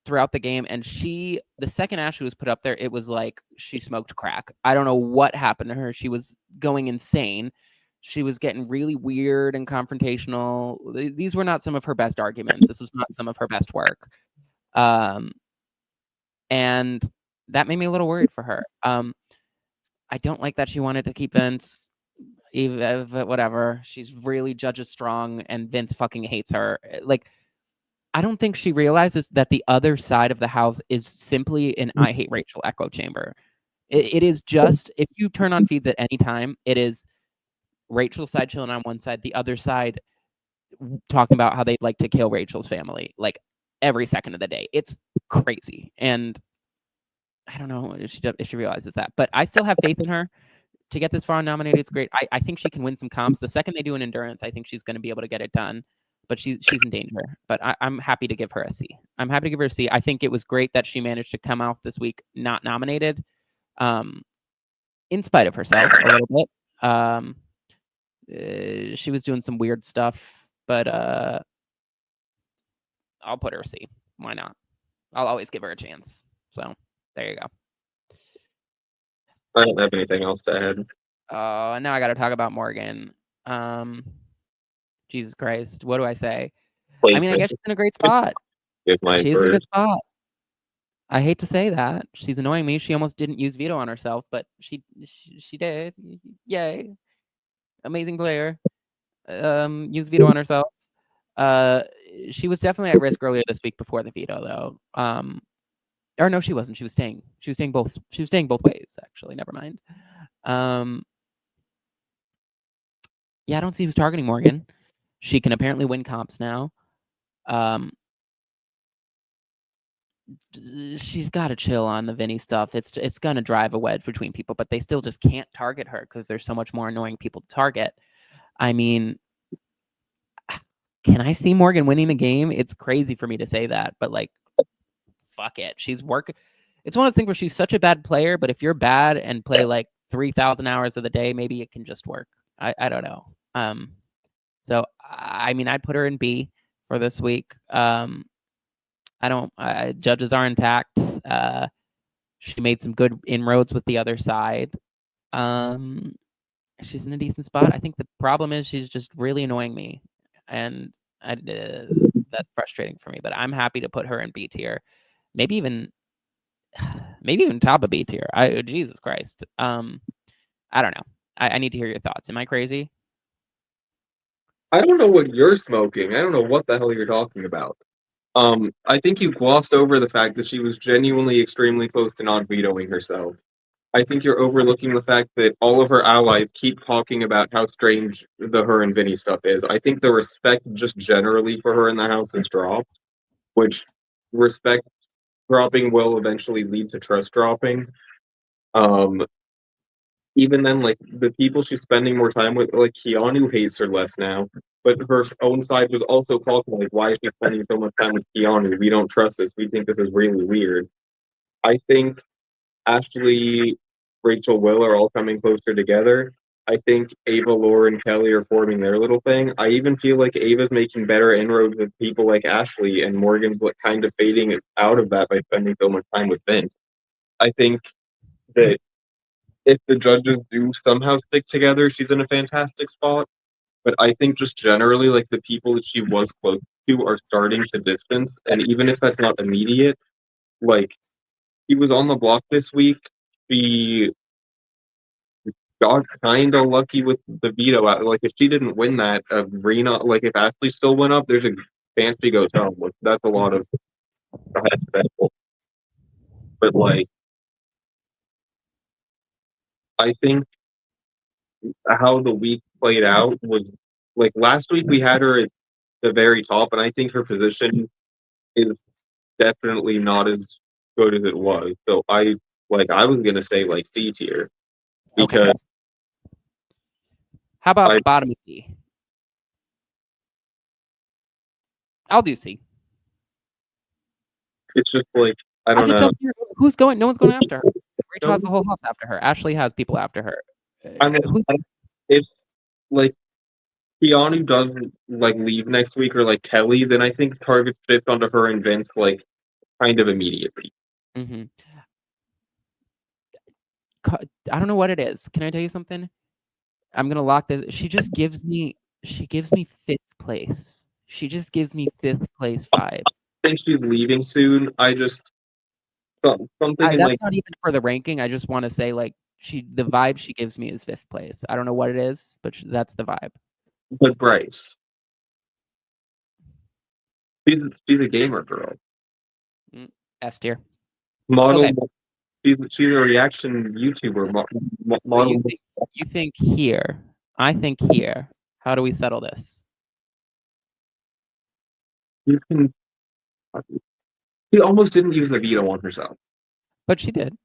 throughout the game. And the second Ashley was put up there, it was like she smoked crack. I don't know what happened to her. She was going insane. She was getting really weird and confrontational. These were not some of her best arguments. This was not some of her best work. Um, and that made me a little worried for her. I don't like that she wanted to keep Vince. Even whatever, she's really judges strong, and Vince fucking hates her. Like, I don't think she realizes that the other side of the house is simply an "I hate Rachel" echo chamber. It is just if you turn on feeds at any time, it is Rachel's side chilling on one side, the other side talking about how they'd like to kill Rachel's family, like every second of the day. It's crazy, and I don't know if she realizes that, but I still have faith in her to get this far nominated. It's great. I think she can win some comps. The second they do an endurance, I think she's going to be able to get it done. But she's in danger. But I'm happy to give her a C. I'm happy to give her a C. I think it was great that she managed to come out this week not nominated, um, in spite of herself a little bit. She was doing some weird stuff, but I'll put her a C. Why not? I'll always give her a chance. So there you go. I don't have anything else to add. Now I got to talk about Morgan. Um, Jesus Christ, what do I say? I mean, I Placement guess she's in a great spot. is mine She's in a good first. spot. I hate to say that. She's annoying me. She almost didn't use veto on herself, but she did. Yay. Amazing player. Use veto on herself. Uh, she was definitely at risk earlier this week before the veto though. Or no, she wasn't. She was staying. She was staying both ways, actually. Never mind. Um Yeah, I don't see who's targeting Morgan. She can apparently win comps now. She's got to chill on the Vinny stuff. It's gonna drive a wedge between people, but they still just can't target her because there's so much more annoying people to target. I mean, can I see Morgan winning the game? It's crazy for me to say that, but like, fuck it. She's working. It's one of those things where she's such a bad player, but if you're bad and play like 3,000 hours of the day, maybe it can just work. I don't know. So I mean, I'd put her in B for this week. I don't. Judges are intact. She made some good inroads with the other side. Um, she's in a decent spot. I think the problem is she's just really annoying me, and that's frustrating for me. But I'm happy to put her in B tier, maybe even top of B tier. Jesus Christ. I don't know. I need to hear your thoughts. Am I crazy? I don't know what you're smoking. I don't know what the hell you're talking about. I think you glossed over the fact that she was genuinely extremely close to not vetoing herself. I think you're overlooking the fact that all of her allies keep talking about how strange her and Vinny stuff is. I think the respect just generally for her in the house has dropped, which respect dropping will eventually lead to trust dropping. Um, Even then, like the people she's spending more time with, like Keanu hates her less now, but her own side was also talking like, why is she spending so much time with Keanu? We don't trust this. We think this is really weird. I think Ashley, Rachel, Will are all coming closer together. I think Ava, Laura, and Kelly are forming their little thing. I even feel like Ava's making better inroads with people like Ashley, and Morgan's like kind of fading out of that by spending so much time with Vince. I think that if the judges do somehow stick together, she's in a fantastic spot. But I think just generally, like the people that she was close to are starting to distance, and even if that's not immediate, like he was on the block this week. She got kind of lucky with the veto out. Like if she didn't win that, Rena, like if Ashley still went up, there's a chance she goes home. Which that's a lot Mm-hmm. of hypothetical. But like I think how the week played out was like last week we had her at the very top, and I think her position is definitely not as good as it was. So I was gonna say like C tier Okay. because How I about bottom of B? I'll do C. it's just like I I don't just know. don't see who's going. No one's going after her. Rachel has No, the whole house after her. Ashley has people after her. I mean Who's if like Keanu doesn't like leave next week or like Kelly, then I think targets shift onto her and Vince like kind of immediately. mm-hmm. I don't know what it is. Can I tell you something? I'm gonna lock this. She just gives me. She gives me fifth place. She just gives me fifth place vibes. I think she's leaving soon. I just something in That's like not even for the ranking. I just want to say like the vibe she gives me is fifth place. I don't know what it is, but that's the vibe. but Bryce. She's a gamer girl. S tier. Model Okay, she's a reaction YouTuber so model. you think here? I think here. How do we settle this? You can she almost didn't use the veto on herself. But she did.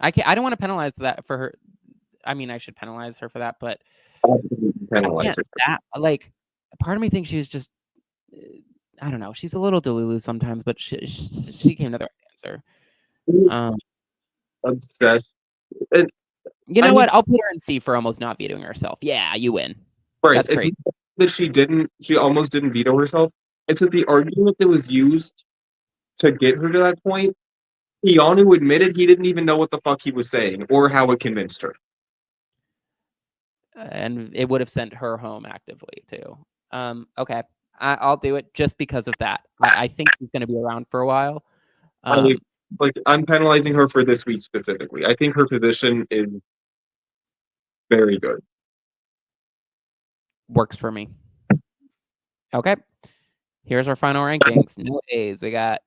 I can't. I don't want to penalize that for her. I mean, I should penalize her for that, but I didn't I penalize can't. That like, part of me thinks she's just. I don't know. She's a little delulu sometimes, but she came to the right answer. her. Um, Obsessed. And you I know mean, what? I'll put her in C for almost not vetoing herself. Yeah, you win. right. That's It's crazy. not that she almost didn't veto herself. It's that the argument that was used to get her to that point, Keanu admitted he didn't even know what the fuck he was saying or how it convinced her. And it would have sent her home actively too. Okay, I'll do it just because of that. I think she's going to be around for a while. I Um, I'm penalizing her for this week specifically. I think her position is very good. works for me. Okay, here's our final rankings. No A's. We got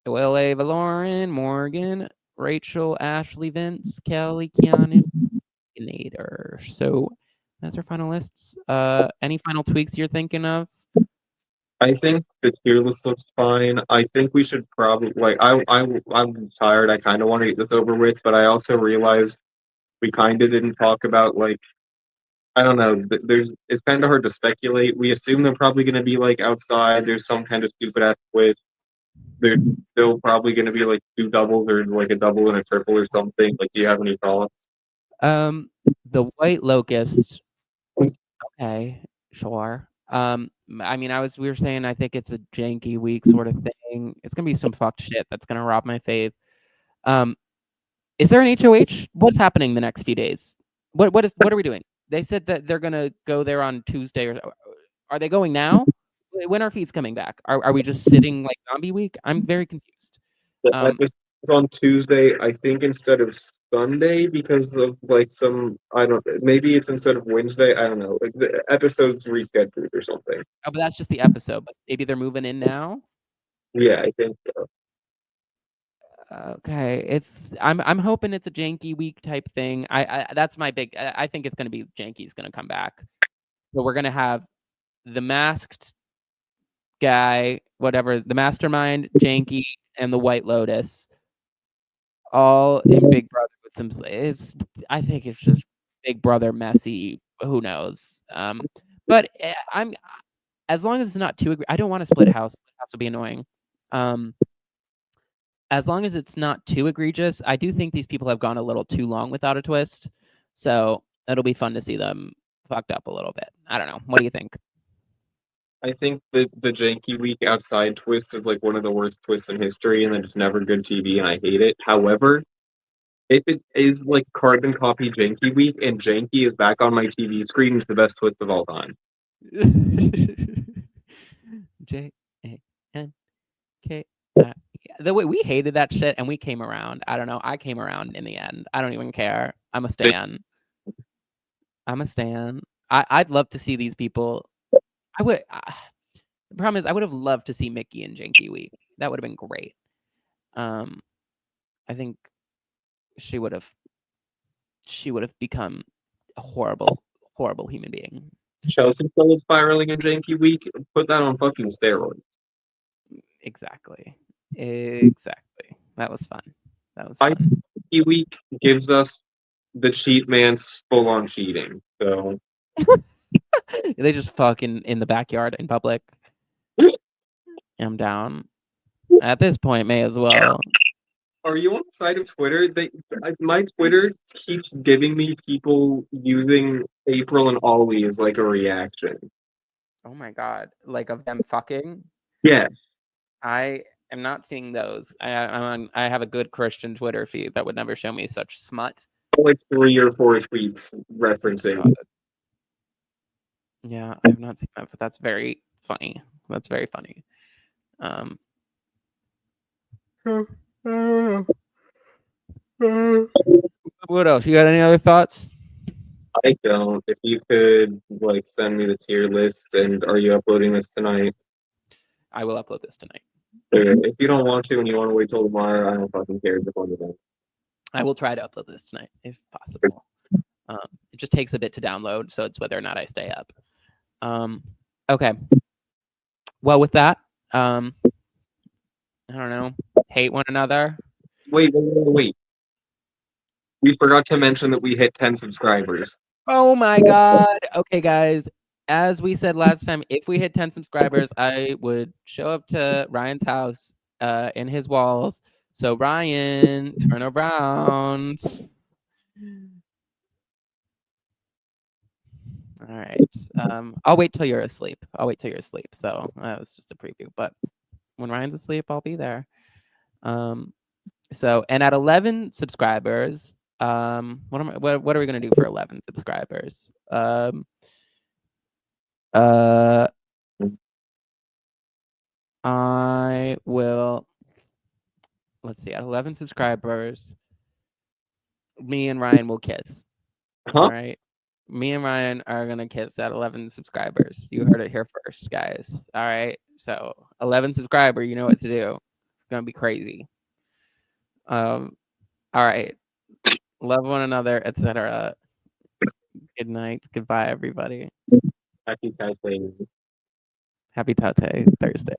Will, Ava, Lauren, Morgan, Rachel, Ashley, Vince, Kelly, Keanu, Baconator. So that's our final lists. Any final tweaks you're thinking of? I think the tier list looks fine. I think we should probably like I'm tired. I kind of want to get this over with, but I also realized we kind of didn't talk about like I don't know. There's it's kind of hard to speculate. We assume they're probably going to be like outside. There's some kind of stupid ass twist. There's still probably going to be like two doubles or like a double and a triple or something. Like, do you have any thoughts? The White Locust. Okay, sure. I mean, we were saying I think it's a janky week sort of thing. It's gonna be some fucked shit that's gonna rob my fave. Um, is there an HOH? What's happening the next few days? What are we doing? They said that they're gonna go there on Tuesday, or are they going now? When are feeds coming back? Are we just sitting like zombie week? I'm very confused. The Um, episode's on Tuesday, I think, instead of Sunday because of like some I don't maybe it's instead of Wednesday. I don't know. Like the episode's rescheduled or something. oh, but that's just the episode. But maybe they're moving in now. Yeah, I think so. Okay, I'm hoping it's a janky week type thing. I that's my big. I think it's gonna be janky's gonna come back. So we're gonna have the masked guy, whatever is the mastermind, janky, and the White Lotus, all in Big Brother with them. I think it's just Big Brother messy. Who knows? But I'm as long as it's not too. I don't want to split house. Split house would be annoying. Um, as long as it's not too egregious, I do think these people have gone a little too long without a twist. So it'll be fun to see them fucked up a little bit. I don't know. What do you think? I think that the Janky Week outside twist is like one of the worst twists in history, and it's never good TV, and I hate it. However, if it is like carbon copy Janky Week and Janky is back on my TV screen, it's the best twist of all time. JANK. The way we hated that shit and we came around. I don't know. I came around in the end. I don't even care. I'm a stan. I'm a stan. I'd love to see these people. I would. The problem is, I would have loved to see Mickey and Janky Week. That would have been great. Um, I think she would have. She would have become a horrible, horrible human being. Chelsea still spiraling in Janky Week. Put that on fucking steroids. Exactly. Exactly. That was fun. That was I fun. Janky Week gives us the cheat man's full on cheating. So They just fuck in the backyard in public. I'm down. At this point, may as well. are you on the side of Twitter? My Twitter keeps giving me people using April and Ollie as like a reaction. Oh my god! Like of them fucking. Yes. I am not seeing those. I'm on. I have a good Christian Twitter feed that would never show me such smut. Like 3 or 4 tweets referencing. God. Yeah, I have not seen that, but that's very funny. That's very funny. Um. What else? You got any other thoughts? I don't. If you could like send me the tier list and are you uploading this tonight? I will upload this tonight. If you don't want to and you want to wait till tomorrow, I don't fucking care. Just let me know. I will try to upload this tonight if possible. It just takes a bit to download, so it's whether or not I stay up. Okay. Well, with that, I don't know. Hate one another. Wait. We forgot to mention that we hit 10 subscribers. Oh my god. Okay, guys. As we said last time, if we hit 10 subscribers, I would show up to Ryan's house in his walls. So Ryan, turn around. All right. I'll wait till you're asleep. So that was just a preview. But when Ryan's asleep, I'll be there. So and at 11 subscribers, what are we gonna do for 11 subscribers? I will. Let's see. At 11 subscribers, me and Ryan will kiss. Huh? All right. Me and Ryan are gonna kiss at 11 subscribers. You heard it here first, guys. All right. So 11 subscriber, you know what to do. It's gonna be crazy. All right. Love one another, etc. Good night. Goodbye, everybody. Happy Thanksgiving. Happy TOUTTE Thursday.